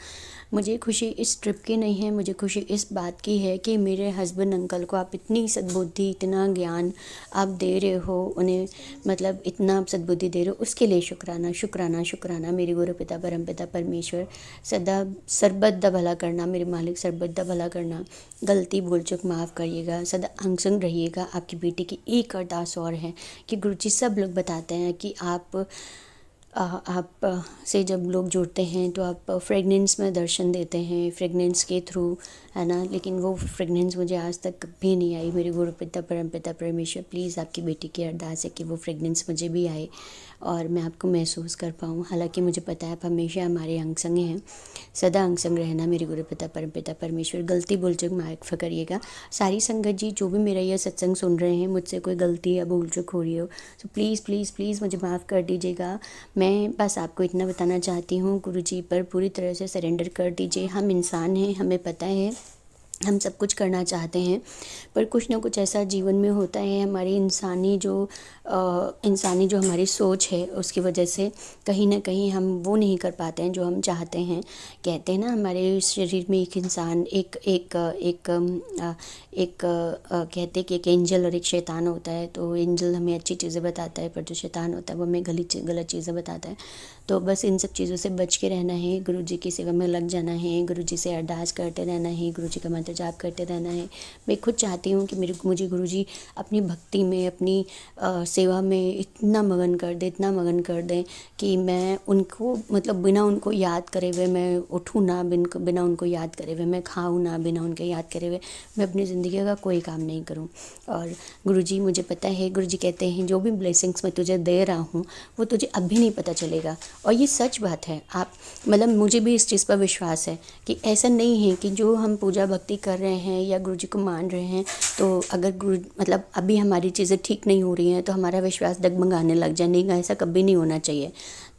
मुझे खुशी इस ट्रिप की नहीं है, मुझे खुशी इस बात की है कि मेरे हस्बैंड अंकल को आप इतनी सद्बुद्धि, इतना ज्ञान आप दे रहे हो उन्हें, मतलब इतना आप सद्बुद्धि दे रहे हो, उसके लिए शुक्राना शुक्राना शुक्राना। मेरे गुरु पिता परम पिता परमेश्वर सदा सर्वदा भला करना मेरे मालिक, सर्वदा भला करना। गलती भूल चूक माफ़ करिएगा, सदा अंग संग रहिएगा। आपकी बेटी की एक अरदास और है कि गुरुजी सब लोग बताते हैं कि आप से जब लोग जुड़ते हैं तो आप फ्रेगनेंस में दर्शन देते हैं, फ्रेगनेंस के थ्रू है ना, लेकिन वो फ्रेगनेंस मुझे आज तक कभी नहीं आई। मेरे गुरु पिता परम पिता परमेश्वर, प्लीज़ आपकी बेटी की अरदास है कि वो फ्रेगनेंस मुझे भी आए और मैं आपको महसूस कर पाऊँ। हालांकि मुझे पता है आप हमेशा हमारे अंग संग हैं, सदा अंग संग रहना मेरे गुरु पिता परम पिता परमेश्वर। गलती भूल चूक माफ़ करिएगा सारी संगत जी, जो भी मेरा यह सत्संग सुन रहे हैं, मुझसे कोई गलती या भूल चूक हो रही हो तो प्लीज़ प्लीज़ प्लीज़ मुझे माफ़ कर दीजिएगा। मैं बस आपको इतना बताना चाहती हूँ, गुरु जी पर पूरी तरह से सरेंडर कर दीजिए। हम इंसान हैं, हमें पता है हम सब कुछ करना चाहते हैं, पर कुछ ना कुछ ऐसा जीवन में होता है, हमारी इंसानी जो हमारी सोच है उसकी वजह से कहीं ना कहीं हम वो नहीं कर पाते हैं जो हम चाहते हैं। कहते हैं ना, हमारे शरीर में एक इंसान एक एक एक एक कहते हैं कि एक एंजल और एक शैतान होता है। तो एंजल हमें अच्छी चीज़ें बताता है, पर जो शैतान होता है वो हमें गलत चीज़ें बताता है। तो बस इन सब चीज़ों से बच के रहना है, गुरु जी की सेवा में लग जाना है, गुरु जी से अरदास करते रहना है, गुरु जी का मंत्र जाप करते रहना है। मैं खुद चाहती हूँ कि मुझे गुरु जी अपनी भक्ति में, अपनी सेवा में इतना मगन कर दे, इतना मगन कर दें कि मैं उनको, मतलब बिना उनको याद करे हुए मैं उठूँ ना, बिना उनको याद करे हुए मैं खाऊँ ना, बिना उनके याद करे हुए मैं अपनी ज़िंदगी का कोई काम नहीं करूँ। और गुरु जी, मुझे पता है, गुरु जी कहते हैं जो भी ब्लेसिंग्स मैं तुझे दे रहा हूँ वो तुझे अभी नहीं पता चलेगा। और ये सच बात है। आप, मतलब मुझे भी इस चीज़ पर विश्वास है कि ऐसा नहीं है कि जो हम पूजा भक्ति कर रहे हैं या गुरु जी को मान रहे हैं, तो अगर गुरु, मतलब अभी हमारी चीज़ें ठीक नहीं हो रही हैं तो हमारा विश्वास डगमगाने लग जाए। नहीं, ऐसा कभी नहीं होना चाहिए,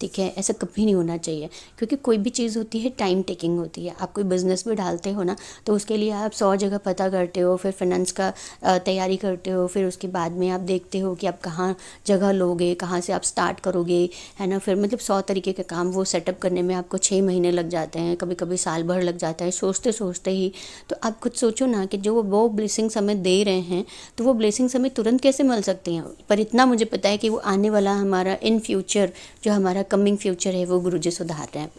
ठीक है, ऐसा कभी नहीं होना चाहिए। क्योंकि कोई भी चीज़ होती है टाइम टेकिंग होती है। आप कोई बिज़नेस भी डालते हो ना, तो उसके लिए आप 100 जगह पता करते हो, फिर फाइनेंस का तैयारी करते हो, फिर उसके बाद में आप देखते हो कि आप कहाँ जगह लोगे, कहाँ से आप स्टार्ट करोगे, है ना। फिर मतलब 100 तरीके के काम वो सेटअप करने में आपको 6 महीने लग जाते हैं, कभी कभी साल भर लग जाता है सोचते सोचते ही। तो आप खुद सोचो ना कि जो वो ब्लेसिंग्स हमें दे रहे हैं, तो वो ब्लेसिंग्स हमें तुरंत कैसे मिल सकती हैं। पर इतना मुझे पता है कि वो आने वाला हमारा इन फ्यूचर, जो हमारा कमिंग फ्यूचर है, वो गुरुजी सुधार रहे हैं,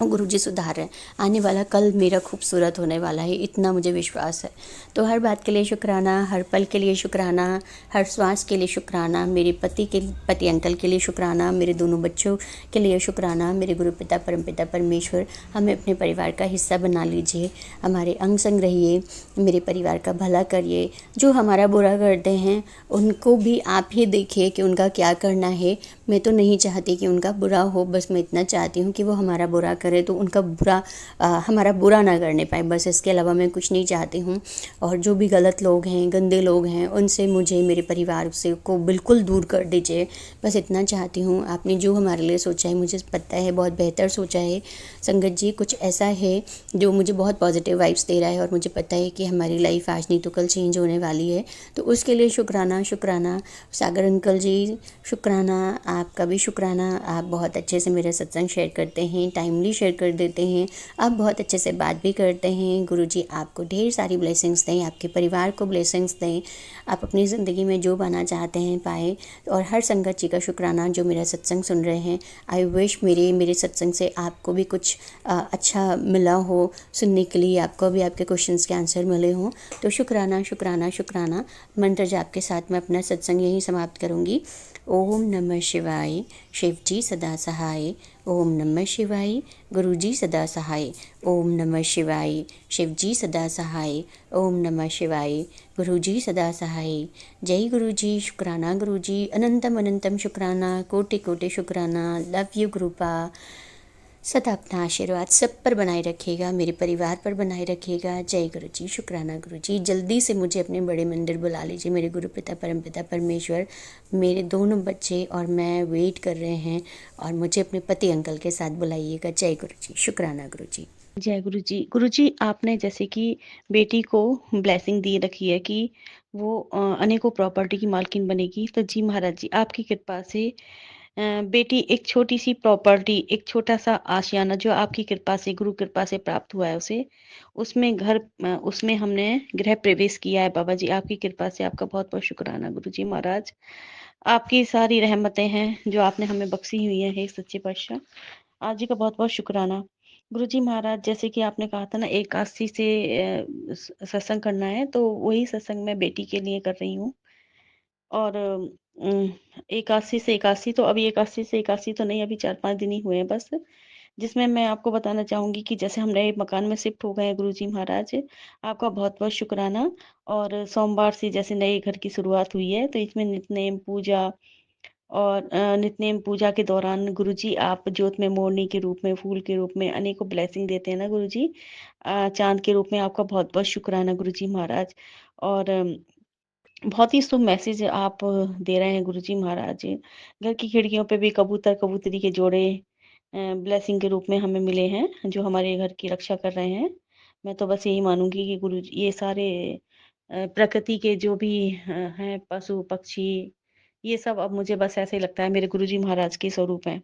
गुरुजी सुधार रहे हैं। आने वाला कल मेरा खूबसूरत होने वाला है, इतना मुझे विश्वास है। तो हर बात के लिए शुक्राना, हर पल के लिए शुक्राना, हर श्वास के लिए शुक्राना, मेरे पति अंकल के लिए शुक्राना, मेरे दोनों बच्चों के लिए शुक्राना। मेरे गुरु पिता परमपिता परमेश्वर, हमें अपने परिवार का हिस्सा बना लीजिए, हमारे अंग संग रहिए, मेरे परिवार का भला करिए। जो हमारा बुरा करते हैं उनको भी आप ही देखिए कि उनका क्या करना है। मैं तो नहीं चाहती कि उनका बुरा हो, बस मैं इतना चाहती हूँ कि वो हमारा बुरा करे तो उनका बुरा हमारा बुरा ना करने पाए, बस इसके अलावा मैं कुछ नहीं चाहती हूँ। और जो भी गलत लोग हैं, गंदे लोग हैं, उनसे मुझे, मेरे परिवार से को बिल्कुल दूर कर दीजिए, बस इतना चाहती हूँ। आपने जो हमारे लिए सोचा है, मुझे पता है बहुत बेहतर सोचा है। संगत जी, कुछ ऐसा है जो मुझे बहुत पॉजिटिव वाइब्स दे रहा है और मुझे पता है कि हमारी लाइफ आज नहीं तो कल चेंज होने वाली है। तो उसके लिए शुक्राना, शुक्राना। सागर अंकल जी, शुक्राना, आपका भी शुक्राना। आप बहुत अच्छे से मेरा सत्संग शेयर करते हैं, टाइमली शेयर कर देते हैं, आप बहुत अच्छे से बात भी करते हैं। गुरुजी आपको ढेर सारी ब्लेसिंग्स दें, आपके परिवार को ब्लेसिंग्स दें, आप अपनी ज़िंदगी में जो पाना चाहते हैं पाएँ। और हर संगत जी का शुक्राना जो मेरा सत्संग सुन रहे हैं। आई विश मेरे सत्संग से आपको भी कुछ अच्छा मिला हो सुनने के लिए, आपको भी आपके क्वेश्चंस के आंसर मिले हों। तो शुक्राना, शुक्राना, शुक्राना। मंत्र जाप के साथ मैं अपना सत्संग यहीं समाप्त करूँगी। ओम नमः शिवाय, शिव जी सदा सहाय। ओम नमः शिवाय, गुरु जी सदा सहाय। ओम नमः शिवाय, शिव जी सदा सहाय। ओम नमः शिवाय, गुरु जी सदा सहाय। जय गुरु जी, शुक्राना गुरु जी, अनंतम अनंतम शुक्राना, कोटि कोटि शुक्राना। Love you गुरुपा। सदा अपना आशीर्वाद सब पर बनाए रखिएगा, मेरे परिवार पर बनाए रखिएगा। जय गुरु जी, शुक्राना गुरु जी। जल्दी से मुझे अपने बड़े मंदिर बुला लीजिए, मेरे गुरु पिता परमपिता परमेश्वर। मेरे दोनों बच्चे और मैं वेट कर रहे हैं, और मुझे अपने पति अंकल के साथ बुलाइएगा। जय गुरु जी, शुक्राना गुरु जी। जय गुरु जी। गुरु जी, आपने जैसे कि बेटी को ब्लेसिंग दी रखी है कि वो अनेकों प्रॉपर्टी की मालकिन बनेगी, तो जी महाराज जी, आपकी कृपा से बेटी एक छोटी सी प्रॉपर्टी, एक छोटा सा आशियाना जो आपकी कृपा से, गुरु कृपा से प्राप्त हुआ है उसे, उसमें घर, उसमें हमने गृह प्रवेश किया है। बाबा जी, आपकी कृपा से आपका बहुत बहुत शुक्राना गुरु जी महाराज। आपकी सारी रहमतें हैं जो आपने हमें बख्शी हुई हैं, हे सच्चे पातशाह। आप जी का बहुत बहुत शुक्राना गुरु जी महाराज। जैसे कि आपने कहा था ना, एकादशी से सत्संग करना है, तो वही सत्संग मैं बेटी के लिए कर रही हूँ। और एकादशी से एकादशी तो, अभी एकादशी से एकादशी तो नहीं, अभी 4-5 दिन ही हुए हैं बस। जिसमें मैं आपको बताना चाहूँगी कि जैसे हम नए मकान में शिफ्ट हो गए हैं गुरुजी महाराज, आपका बहुत-बहुत शुक्राना। और सोमवार से जैसे नए घर की शुरुआत हुई है, तो इसमें नित्य-नेम पूजा और नित्य-नेम पूजा के दौरान गुरुजी आप ज्योत में मोरनी के रूप में, फूल के रूप में अनेकों ब्लेसिंग देते हैं ना गुरुजी। चाँद के रूप में आपका बहुत-बहुत शुक्राना गुरुजी महाराज। और बहुत ही शुभ मैसेज आप दे रहे हैं गुरुजी महाराज। घर की खिड़कियों पे भी कबूतर-कबूतरी के जोड़े ब्लेसिंग के रूप में हमें मिले हैं, जो हमारे घर की रक्षा कर रहे हैं। मैं तो बस यही मानूँगी कि गुरुजी ये सारे प्रकृति के जो भी हैं पशु-पक्षी, ये सब अब मुझे बस ऐसे ही लगता है मेरे गुरुजी महाराज के स्वरूप हैं।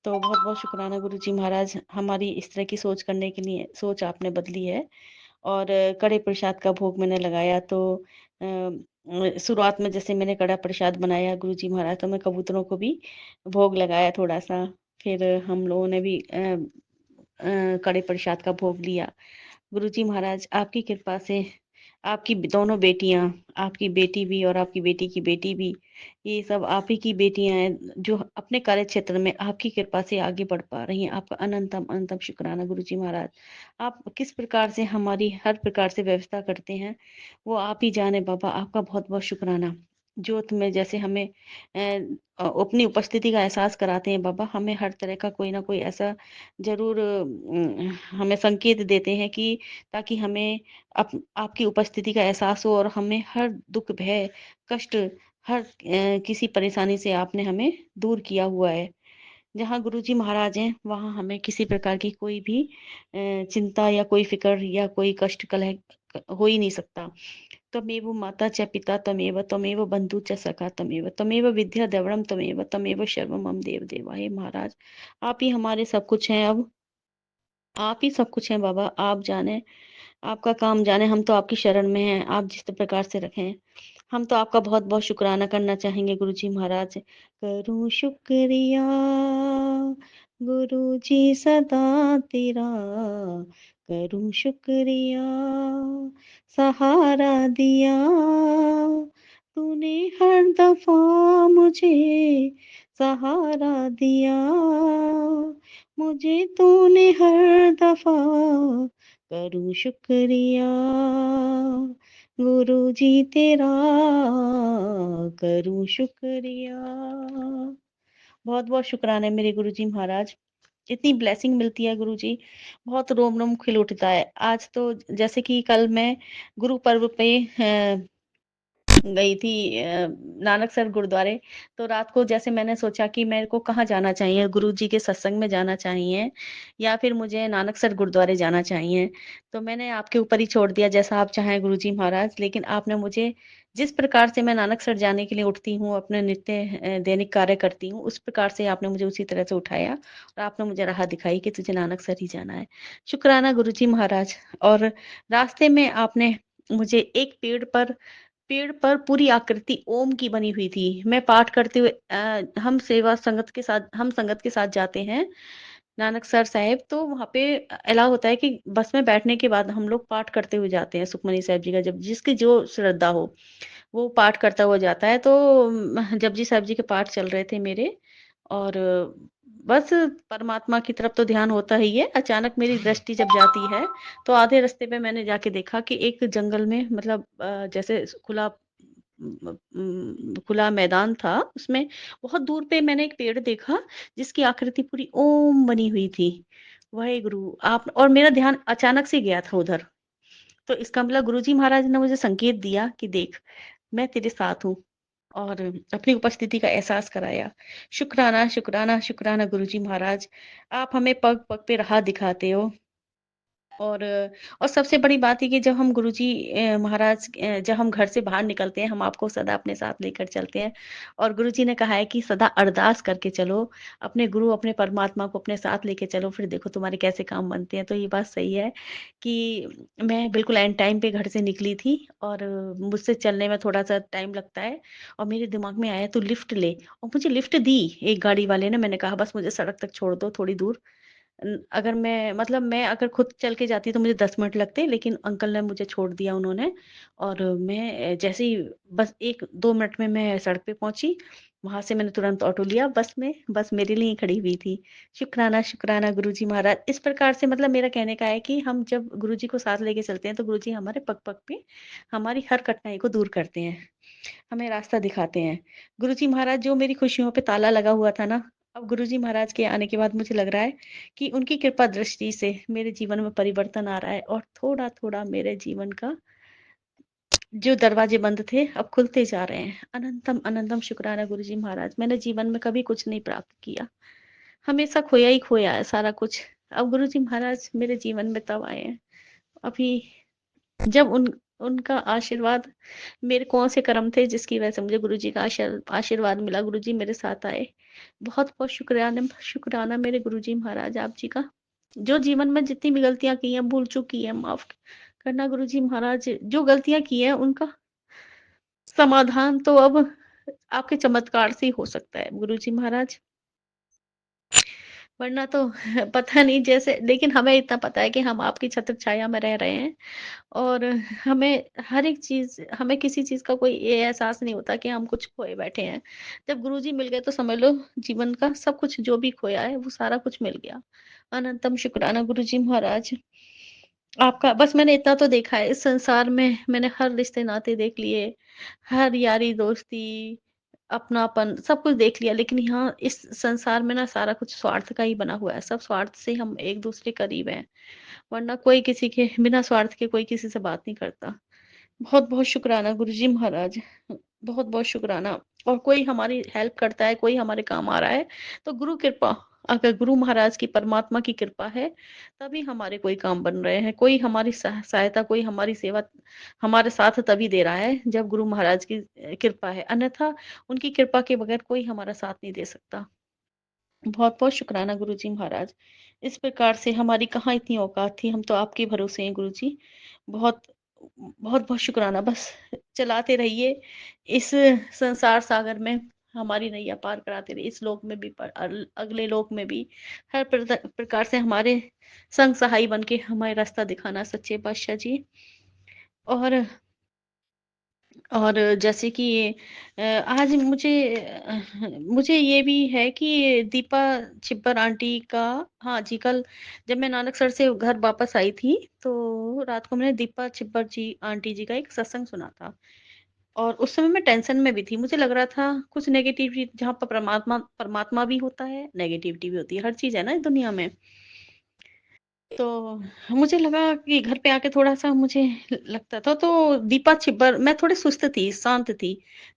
तो बहुत-बहुत शुक्राना गुरुजी महाराज, हमारी इस तरह की सोच करने के लिए सोच आपने बदली है। और कड़े प्रसाद का भोग मैंने लगाया, तो शुरुआत में जैसे मैंने कड़ा प्रसाद बनाया गुरुजी महाराज, तो मैं कबूतरों को भी भोग लगाया थोड़ा-सा। फिर हम लोगों ने भी कड़े प्रसाद का भोग लिया। गुरुजी महाराज आपकी कृपा से आपकी दोनों बेटियाँ, आपकी बेटी भी और आपकी बेटी की बेटी भी, ये सब आप ही की बेटियाँ हैं, जो अपने कार्यक्षेत्र में आपकी कृपा से आगे बढ़ पा रही हैं। आपका अनंतम अनंतम शुक्राना गुरुजी महाराज। आप किस प्रकार से हमारी हर प्रकार से व्यवस्था करते हैं, वो आप ही जाने बाबा, आपका बहुत-बहुत शुक्राना। ज्योत में जैसे हमें अपनी उपस्थिति का एहसास कराते हैं बाबा, हमें हर तरह का कोई ना कोई ऐसा ज़रूर हमें संकेत देते हैं कि ताकि हमें आपकी उपस्थिति का एहसास हो और हमें हर दुःख, भय, कष्ट, हर किसी परेशानी से आपने हमें दूर किया हुआ है। जहाँ गुरुजी महाराज हैं, वहाँ हमें किसी प्रकार की कोई भी चिंता या कोई फ़िक्र या कोई कष्ट, कलह हो ही नहीं सकता। त्वमेव माता च पिता त्वमेव, त्वमेव बन्धुः च सखा त्वमेव, त्वमेव विद्या द्रविणं त्वमेव, त्वमेव सर्वं मम देवदेव। हे महाराज, आप ही हमारे सब कुछ हैं अब, आप ही सब कुछ हैं बाबा, आप जानें, आपका काम जाने, हम तो आपकी शरण में हैं, आप जिस प्रकार से रखें। हम तो आपका बहुत-बहुत शुकराना करना चाहेंगे गुरुजी महाराज। करूँ शुक्रिया गुरुजी सदा तेरा, करूँ शुक्रिया सहारा दिया, तूने हर दफ़ा मुझे सहारा दिया, मुझे तूने हर दफ़ा करूँ शुक्रिया गुरुजी तेरा, करूँ शुक्रिया। बहुत-बहुत शुक्राना है मेरे गुरुजी महाराज। इतनी ब्लेसिंग मिलती है गुरुजी, बहुत रोम-रोम खिल उठता है। आज तो जैसे कि कल मैं गुरु पर्व पे गई थी नानकसर गुरुद्वारे, तो रात को जैसे मैंने सोचा कि मेरे को कहाँ जाना चाहिए, गुरुजी के सत्संग में जाना चाहिए या फिर मुझे नानकसर गुरुद्वारे जाना चाहिए। तो मैंने आपके ऊपर ही छोड़ दिया, जैसा आप चाहें गुरुजी महाराज, लेकिन आपने मुझे जिस प्रकार से मैं नानकसर जाने के लिए उठती हूँ, अपने नित्य दैनिक कार्य करती हूँ, उस प्रकार से आपने मुझे उसी तरह से उठाया और आपने मुझे राह दिखाई कि तुझे नानकसर ही जाना है। शुक्राना गुरुजी महाराज। और रास्ते में आपने मुझे एक पेड़ पर पूरी आकृति ओम की बनी हुई थी। मैं पाठ करते हुए हम संगत के साथ जाते हैं, नानकसर साहिब, तो वहाँ पे अलाउ होता है कि बस में बैठने के बाद हम लोग पाठ करते हुए जाते हैं सुखमनी साहिब जी का, जब जिसकी जो श्रद्धा हो, वो पाठ करता हुआ जाता है। तो जपजी साहिब जी के पाठ चल रहे थे मेरे, और बस परमात्मा की तरफ तो ध्यान होता ही है। अचानक मेरी दृष्टि जब जाती है, तो आधे रास्ते पे मैंने जाके देखा कि एक जंगल में, मतलब जैसे खुला मैदान था, उसमें बहुत दूर पे मैंने एक पेड़ देखा, जिसकी आकृति पूरी ओम बनी हुई थी। वाहेगुरु आप, और मेरा ध्यान अचानक से गया था उधर। तो इसका मतलब गुरुजी महाराज ने मुझे संकेत दिया कि देख, मैं तेरे साथ हूँ, और अपनी उपस्थिति का एहसास कराया। शुक्राना, शुक्राना, शुक्राना गुरुजी महाराज। आप हमें पग-पग पे राह दिखाते हो। और सबसे बड़ी बात है कि जब हम गुरुजी महाराज जब हम घर से बाहर निकलते हैं, हम आपको सदा अपने साथ लेकर चलते हैं, और गुरुजी ने कहा है कि सदा अरदास करके चलो, अपने गुरु, अपने परमात्मा को अपने साथ लेके चलो, फिर देखो तुम्हारे कैसे काम बनते हैं। तो ये बात सही है कि मैं बिल्कुल एंड टाइम पे घर से निकली थी, और मुझसे चलने में थोड़ा-सा टाइम लगता है, और मेरे दिमाग में आया तू लिफ्ट ले, और मुझे लिफ्ट दी एक गाड़ी वाले ने। मैंने कहा बस मुझे सड़क तक छोड़ दो थोड़ी दूर, अगर मैं मतलब मैं अगर खुद चल के जाती तो मुझे 10 मिनट लगते, लेकिन अंकल ने मुझे छोड़ दिया उन्होंने। और मैं जैसे ही बस 1-2 मिनट में मैं सड़क पे पहुँची, वहाँ से मैंने तुरंत ऑटो लिया बस में, बस मेरे लिए ही खड़ी हुई थी। शुक्राना, शुक्राना गुरुजी महाराज। इस प्रकार से मतलब मेरा कहने का है कि हम जब गुरुजी को साथ लेके चलते हैं, तो गुरुजी हमारे पग-पग पे हमारी हर कठिनाई को दूर करते हैं, हमें रास्ता दिखाते हैं। गुरुजी महाराज जो मेरी खुशियों पे ताला लगा हुआ था ना, अब गुरुजी महाराज के आने के बाद मुझे लग रहा है कि उनकी कृपा दृष्टि से मेरे जीवन में परिवर्तन आ रहा है, और थोड़ा-थोड़ा मेरे जीवन का जो दरवाजे बंद थे, अब खुलते जा रहे हैं। अनंतम अनंतम शुक्राना गुरुजी महाराज। मैंने जीवन में कभी कुछ नहीं प्राप्त किया, हमेशा खोया ही खोया है सारा कुछ। अब गुरुजी महाराज मेरे जीवन में तब आए हैं, अभी जब उनका आशीर्वाद, मेरे कौन से कर्म थे जिसकी वजह से मुझे गुरुजी का आशीर्वाद मिला, गुरुजी मेरे साथ आए। बहुत-बहुत शुक्राना शुक्राना मेरे गुरुजी महाराज आप जी का। जो जीवन में जितनी भी गलतियाँ की हैं, भूल-चूक की है, माफ़ करना गुरुजी महाराज। जो गलतियाँ की हैं, उनका समाधान तो अब आपके चमत्कार से ही हो सकता है गुरुजी महाराज। वरना तो पता नहीं, जैसे लेकिन हमें इतना पता है कि हम आपकी छत्र छाया में रह रहे हैं, और हमें हर एक चीज़, हमें किसी चीज़ का कोई ये एहसास नहीं होता कि हम कुछ खोए बैठे हैं। जब गुरुजी मिल गए तो समझ लो जीवन का सब कुछ जो भी खोया है वो सारा कुछ मिल गया। अनंतम शुक्राना गुरुजी महाराज आपका। बस मैंने इतना तो देखा है इस संसार में, मैंने हर रिश्ते-नाते देख लिए, हर यारी-दोस्ती, अपनापन सब कुछ देख लिया, लेकिन यहाँ इस संसार में ना सारा कुछ स्वार्थ का ही बना हुआ है। सब स्वार्थ से हम एक-दूसरे करीब हैं, वरना कोई किसी के बिना स्वार्थ के कोई किसी से बात नहीं करता। बहुत-बहुत शुक्राना गुरुजी महाराज, बहुत-बहुत शुक्राना। और कोई हमारी हेल्प करता है, कोई हमारे काम आ रहा है, तो गुरु कृपा, अगर गुरु महाराज की, परमात्मा की कृपा है, तभी हमारे कोई काम बन रहे हैं। कोई हमारी सहायता, कोई हमारी सेवा हमारे साथ तभी दे रहा है, जब गुरु महाराज की कृपा है। अन्यथा उनकी कृपा के बगैर कोई हमारा साथ नहीं दे सकता। बहुत-बहुत शुक्राना गुरुजी महाराज। इस प्रकार से हमारी कहाँ इतनी औकात थी, हम तो आपके भरोसे हैं गुरुजी। बहुत बहुत-बहुत शुक्राना। बस चलाते रहिए इस संसार सागर में, हमारी नैया पार कराते रहिए, इस लोक में भी अगले लोक में भी। हर प्रकार से हमारे संग सहाई बन के हमें रास्ता दिखाना सच्चे पातशाह जी। और जैसे कि आज मुझे ये भी है कि दीपा छिब्बर आंटी का, हाँ जी, कल जब मैं नानकसर से घर वापस आई थी, तो रात को मैंने दीपा छिब्बर जी आंटी जी का एक सत्संग सुना था। और उस समय मैं टेंशन में भी थी। मुझे लग रहा था कुछ नेगेटिविटी, जहाँ पर परमात्मा परमात्मा भी होता है, नेगेटिविटी भी होती है। हर चीज़ है ना इस दुनिया में। तो मुझे लगा कि घर पे आके थोड़ा-सा मुझे लगता था, तो दीपा छिब्बर, मैं थोड़ी सुस्त थी, शांत थी।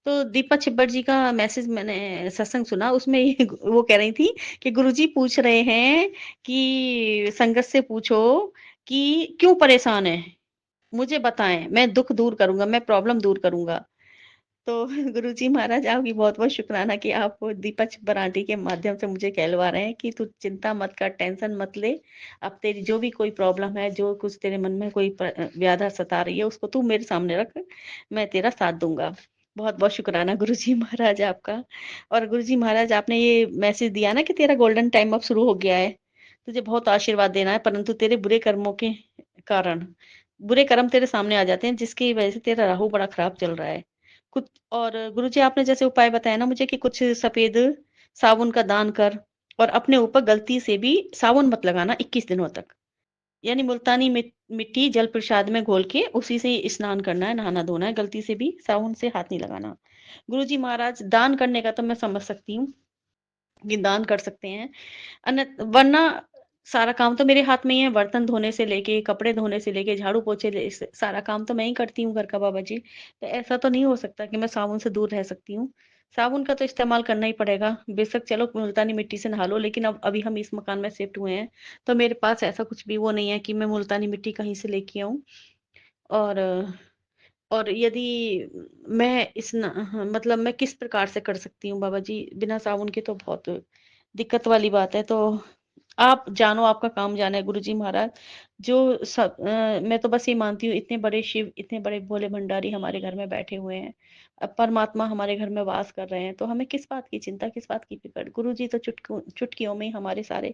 तो दीपा छिब्बर जी का मैसेज मैंने सत्संग सुना, उसमें ये वो कह रही थी कि गुरुजी पूछ रहे हैं कि संगत से पूछो कि क्यों परेशान हैं? मुझे बताएँ, मैं दुःख दूर करूँगा, मैं प्रॉब्लम दूर करूँगा। तो गुरुजी महाराज आपकी बहुत-बहुत शुक्राना कि आप दीपक बरांडी के माध्यम से मुझे कहलवा रहे हैं कि तू चिंता मत कर, टेंशन मत ले। अब तेरी जो भी कोई प्रॉब्लम है, जो कुछ तेरे मन में कोई व्याधा सता रही है, उसको तू मेरे सामने रख, मैं तेरा साथ दूँगा। बहुत-बहुत शुक्राना गुरुजी महाराज आपका। और गुरुजी महाराज आपने ये मैसेज दिया ना कि तेरा गोल्डन टाइम अब शुरू हो गया है। तुझे बहुत आशीर्वाद देना है, परंतु तेरे बुरे कर्मों के कारण, बुरे कर्म तेरे सामने आ जाते हैं, जिसकी वजह से तेरा राहु बड़ा खराब चल रहा है। कुछ और गुरुजी आपने जैसे उपाय बताया ना मुझे कि कुछ सफ़ेद साबुन का दान कर, और अपने ऊपर गलती से भी साबुन मत लगाना 21 दिनों तक। यानी मुल्तानी मिट्टी जल प्रसाद में घोल के उसी से स्नान करना है, नहाना-धोना है, गलती से भी साबुन से हाथ नहीं लगाना। गुरुजी महाराज दान करने का तो मैं समझ सकती हूँ कि दान कर सकते हैं। वरना सारा काम तो मेरे हाथ में ही है, बर्तन धोने से लेके, कपड़े धोने से लेके, झाड़ू-पोछे ले स सारा काम तो मैं ही करती हूँ घर का बाबा जी। तो ऐसा तो नहीं हो सकता कि मैं साबुन से दूर रह सकती हूँ। साबुन का तो इस्तेमाल करना ही पड़ेगा। बेशक चलो मुल्तानी मिट्टी से नहा लो, लेकिन अब अभी हम इस मकान में शिफ्ट हुए हैं, तो मेरे पास ऐसा कुछ भी वो नहीं है कि मैं मुल्तानी मिट्टी कहीं से लेके आऊँ। और यदि मैं इस न हाँ, मतलब मैं किस प्रकार से कर सकती हूँ बाबा जी? बिना साबुन के तो बहुत दिक्कत वाली बात है। तो आप जानो आपका काम जाने गुरुजी महाराज। जो मैं तो बस ये मानती हूँ, इतने बड़े शिव, इतने बड़े भोले भंडारी हमारे घर में बैठे हुए हैं। परमात्मा हमारे घर में वास कर रहे हैं, तो हमें किस बात की चिंता, किस बात की फिक्र। गुरुजी तो चुटकियों में ही हमारे सारे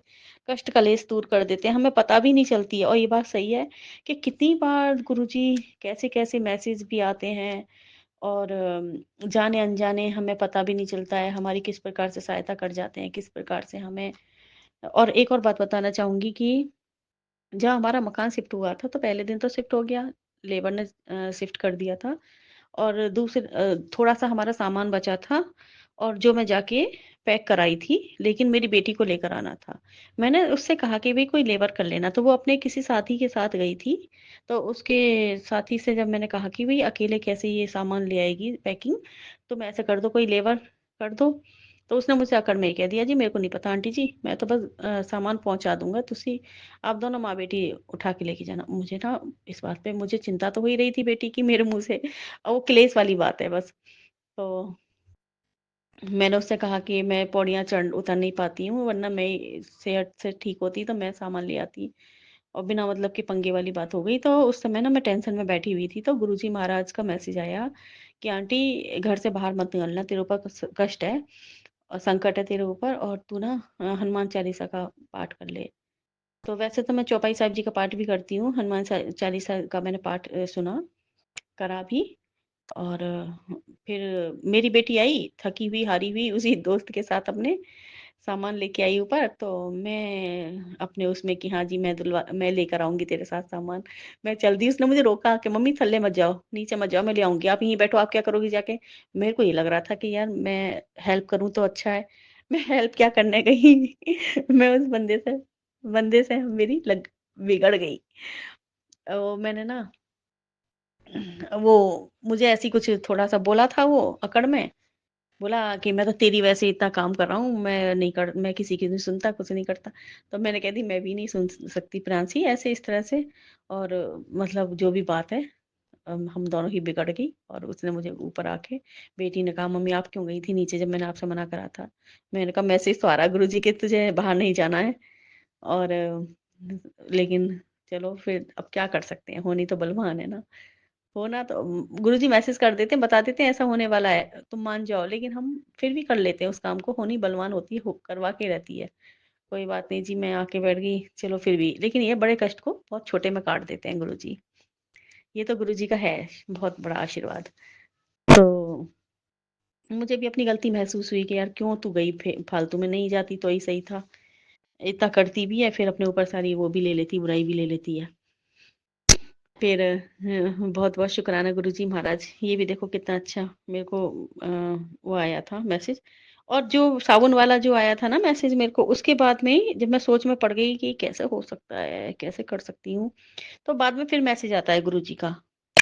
कष्ट कलेश दूर कर देते हैं, हमें पता भी नहीं चलती है। और ये बात सही है कि कितनी बार गुरुजी कैसे कैसे मैसेज भी आते हैं, और जाने अनजाने हमें पता भी नहीं चलता है, हमारी किस प्रकार से सहायता कर जाते हैं, किस प्रकार से हमें। और एक और बात बताना चाहूंगी कि जहाँ हमारा मकान शिफ्ट हुआ था, तो पहले दिन तो शिफ्ट हो गया, लेबर ने शिफ्ट कर दिया था। और थोड़ा सा हमारा सामान बचा था, और जो मैं जाके पैक कराई थी, लेकिन मेरी बेटी को लेकर आना था। मैंने उससे कहा कि भाई कोई लेबर कर लेना, तो वो अपने किसी साथी के साथ गई थी। तो उसके साथी से जब मैंने कहा कि भाई अकेले कैसे ये सामान ले आएगी पैकिंग, तो मैं ऐसा कर दो, कोई लेबर कर दो। तो उसने मुझसे आकर में कह दिया, जी मेरे को नहीं पता आंटी जी, मैं तो बस सामान पहुंचा दूंगा, तुसी आप दोनों माँ बेटी उठा के लेके जाना। मुझे ना इस बात पे मुझे चिंता तो हो ही रही थी बेटी की, मेरे मुंह से, और वो क्लेश वाली बात है बस। तो मैंने उससे कहा कि मैं पौड़ियाँ चढ़ उतर नहीं पाती हूँ, वरना मैं सेहत से ठीक होती तो मैं सामान ले आती। और बिना मतलब की पंगे वाली बात हो गई। तो उस समय ना मैं टेंशन में बैठी हुई थी, तो गुरुजी महाराज का मैसेज आया कि आंटी घर से बाहर मत निकलना, तेरे ऊपर कष्ट है और संकट है तेरे ऊपर, और तू ना हनुमान चालीसा का पाठ कर ले। तो वैसे तो मैं चौपाई साहिब जी का पाठ भी करती हूँ, हनुमान चालीसा का मैंने पाठ सुना, करा भी। और फिर मेरी बेटी आई थकी हुई हारी हुई, उसी दोस्त के साथ अपने सामान लेके आई ऊपर। तो मैं अपने उसमें कि हाँ जी मैं लेकर आऊंगी तेरे साथ सामान। मैं चल दी, उसने मुझे रोका कि मम्मी थल्ले मत जाओ, नीचे मत जाओ, मैं ले आऊंगी, आप यहीं बैठो, आप क्या करोगी जाके। मेरे को ये लग रहा था कि यार मैं हेल्प करूं तो अच्छा है, मैं हेल्प क्या करने गई। मैं उस बंदे से मेरी लग बिगड़ गई। मैंने ना वो मुझे ऐसी कुछ थोड़ा सा बोला था, वो अकड़ में बोला कि मैं तो तेरी वजह से इतना काम कर रहा हूँ, मैं किसी की नहीं सुनता, कुछ नहीं करता। तो मैंने कह दी मैं भी नहीं सुन सकती प्रांसी ऐसे इस तरह से। और मतलब जो भी बात है, हम दोनों ही बिगड़ गई। और उसने मुझे ऊपर आके, बेटी ने कहा मम्मी आप क्यों गई थी नीचे जब मैंने आपसे मना करा था। मैंने कहा मैसेज तो आ रहा गुरु जी के तुझे बाहर नहीं जाना है। और लेकिन चलो फिर अब क्या कर सकते हैं, होनी तो बलवान है ना। होना तो गुरुजी मैसेज कर देते हैं, बता देते हैं ऐसा होने वाला है तुम मान जाओ, लेकिन हम फिर भी कर लेते हैं उस काम को। होनी बलवान होती है, करवा के रहती है। कोई बात नहीं जी, मैं आके बैठ गई, चलो फिर भी, लेकिन ये बड़े कष्ट को बहुत छोटे में काट देते हैं गुरुजी। ये तो गुरुजी का है बहुत बड़ा आशीर्वाद। तो मुझे भी अपनी गलती महसूस हुई कि यार क्यों तू गई, फालतू में नहीं जाती तो ही सही था। इतना करती भी है, फिर अपने ऊपर सारी वो भी ले लेती, बुराई भी ले लेती है। फिर बहुत बहुत शुक्राना गुरुजी महाराज, ये भी देखो कितना अच्छा मेरे को वो आया था मैसेज। और जो साबुन वाला जो आया था ना मैसेज मेरे को, उसके बाद में जब मैं सोच में पड़ गई कि कैसे हो सकता है, कैसे कर सकती हूँ, तो बाद में फिर मैसेज आता है गुरुजी का।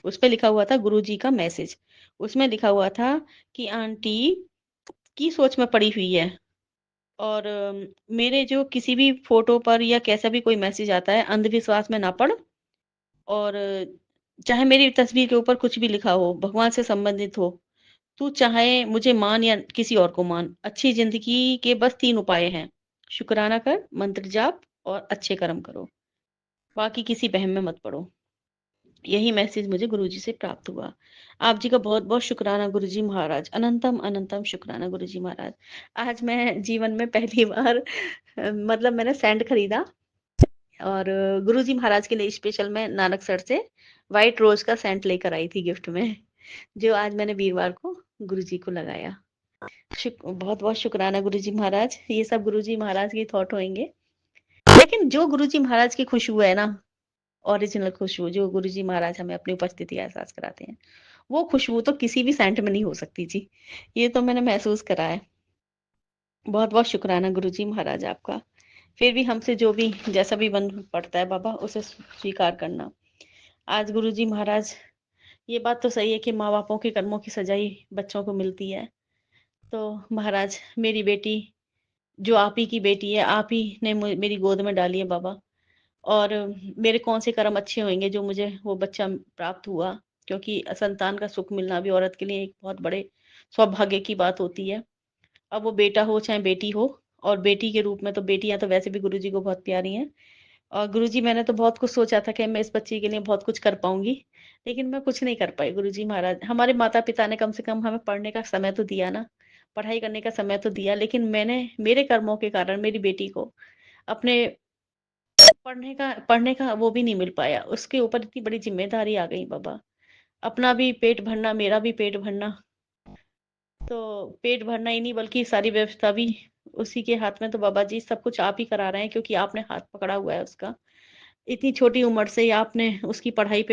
उस पे लिखा हुआ था गुरुजी का मैसेज, उसमें लिखा हुआ था कि आंटी की सोच में पड़ी हुई है। और मेरे जो किसी भी फोटो पर या कैसा भी कोई मैसेज आता है, अंधविश्वास में ना पड़। और चाहे मेरी तस्वीर के ऊपर कुछ भी लिखा हो, भगवान से संबंधित हो, तू चाहे मुझे मान या किसी और को मान, अच्छी जिंदगी के बस 3 उपाय हैं। शुक्राना कर, मंत्र जाप और अच्छे कर्म करो। बाकी किसी वहम में मत पड़ो। यही मैसेज मुझे गुरुजी से प्राप्त हुआ। आप जी का बहुत बहुत शुक्राना गुरुजी महाराज, अनंतम अनंतम शुक्राना गुरुजी महाराज। आज मैं जीवन में पहली बार मतलब मैंने सैंड खरीदा, और गुरुजी महाराज के लिए स्पेशल मैं नानक सर से व्हाइट रोज का सेंट लेकर आई थी गिफ्ट में, जो आज मैंने वीरवार को गुरुजी को लगाया। बहुत बहुत शुक्राना गुरुजी महाराज, ये सब गुरुजी महाराज के थॉट होंगे। लेकिन जो गुरुजी महाराज की खुशबू है ना, ओरिजिनल खुशबू जो गुरुजी महाराज हमें अपनी उपस्थिति का एहसास कराते हैं, वो खुशबू तो किसी भी सेंट में नहीं हो सकती जी। ये तो मैंने महसूस करा है। बहुत बहुत शुक्राना गुरुजी महाराज आपका। फिर भी हमसे जो भी जैसा भी बन पड़ता है बाबा, उसे स्वीकार करना। आज गुरुजी महाराज, ये बात तो सही है कि माँ बापों के कर्मों की सजाई बच्चों को मिलती है। तो महाराज मेरी बेटी, जो आप ही की बेटी है, आप ही ने मेरी गोद में डाली है बाबा। और मेरे कौन से कर्म अच्छे होंगे जो मुझे वो बच्चा प्राप्त हुआ। क्योंकि संतान का सुख मिलना भी औरत के लिए एक बहुत बड़े सौभाग्य की बात होती है। अब वो बेटा हो चाहे बेटी हो, और बेटी के रूप में तो बेटियाँ तो वैसे भी गुरुजी को बहुत प्यारी हैं। और गुरुजी मैंने तो बहुत कुछ सोचा था कि मैं इस बच्ची के लिए बहुत कुछ कर पाऊँगी, लेकिन मैं कुछ नहीं कर पाई गुरुजी महाराज। हमारे माता-पिता ने कम से कम हमें पढ़ने का समय तो दिया ना, पढ़ाई करने का समय तो दिया, लेकिन मैंने मेरे कर्मों के कारण मेरी बेटी को अपने पढ़ने का वो भी नहीं मिल पाया। उसके ऊपर इतनी बड़ी ज़िम्मेदारी आ गई बाबा। अपना भी पेट भरना, मेरा भी पेट भरना। तो पेट भरना ही नहीं बल्कि सारी व्यवस्था भी उसी के हाथ में। तो बाबा जी सब कुछ आप ही करा रहे हैं क्योंकि आपने हाथ पकड़ा हुआ है उसका। इतनी छोटी उम्र से ही आपने उसकी पढ़ाई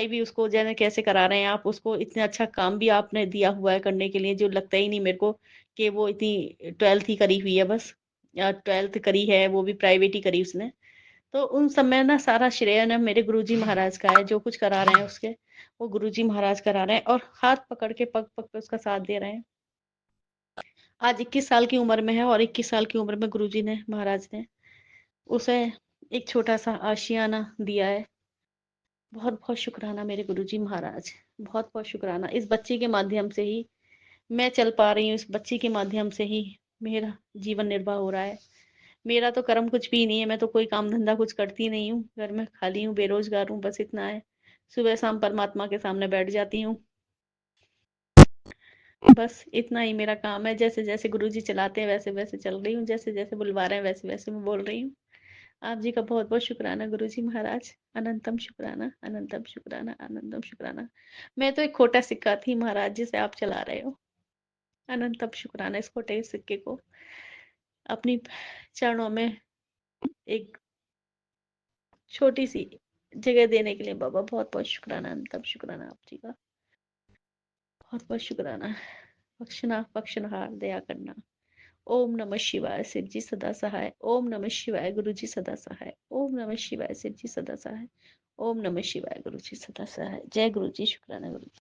भी उसको जाने कैसे करा रहे हैं आप। उसको इतना अच्छा काम भी आपने दिया हुआ है करने के लिए, जो लगता ही नहीं मेरे को कि वो इतनी 12th ही करी हुई है बस, या 12th करी है वो भी प्राइवेट ही करी उसने। तो उन सब में ना सारा श्रेय ना मेरे गुरुजी महाराज का है। जो कुछ करा रहे हैं उसके, वो गुरुजी महाराज करा रहे हैं और हाथ पकड़ के पग पग पे उसका साथ दे रहे हैं। आज 21 साल की उम्र में है और 21 साल की उम्र में गुरुजी ने महाराज ने उसे एक छोटा सा आशियाना दिया है। बहुत बहुत शुक्राना मेरे गुरुजी महाराज, बहुत बहुत शुक्राना। इस बच्ची के माध्यम से ही मैं चल पा रही हूँ, इस बच्ची के माध्यम से ही मेरा जीवन निर्वाह हो रहा है। मेरा तो कर्म कुछ भी नहीं है, मैं तो कोई काम धंधा कुछ करती नहीं हूँ, घर में खाली हूँ, बेरोजगार हूँ, बस इतना है। सुबह शाम परमात्मा के सामने बैठ जाती हूँ, बस इतना ही मेरा काम है। जैसे जैसे गुरुजी चलाते हैं वैसे वैसे चल रही हूँ, जैसे जैसे बुलवा रहे हैं वैसे वैसे मैं बोल रही हूँ। आप जी का बहुत बहुत शुक्राना गुरुजी महाराज, अनंतम शुक्राना, अनंतम शुक्राना, अनंतम शुक्राना। मैं तो एक खोटा सिक्का थी महाराज, जिसे आप चला रहे हो। अनंतम शुक्राना इस खोटे सिक्के को अपनी चरणों में एक छोटी सी जगह देने के लिए बाबा, बहुत बहुत शुक्राना, अनंतम शुक्राना आप जी का, बहुत बहुत शुक्राना। बख्शना बख्शनहार दया करना। ओम नमः शिवाय, शिव जी सदा सहाय। ओम नमः शिवाय, गुरु जी सदा सहाय। ओम नमः शिवाय, शिव जी सदा सहाय। ओम नमः शिवाय, गुरु जी सदा सहाय। जय गुरु जी, शुक्राना गुरु जी।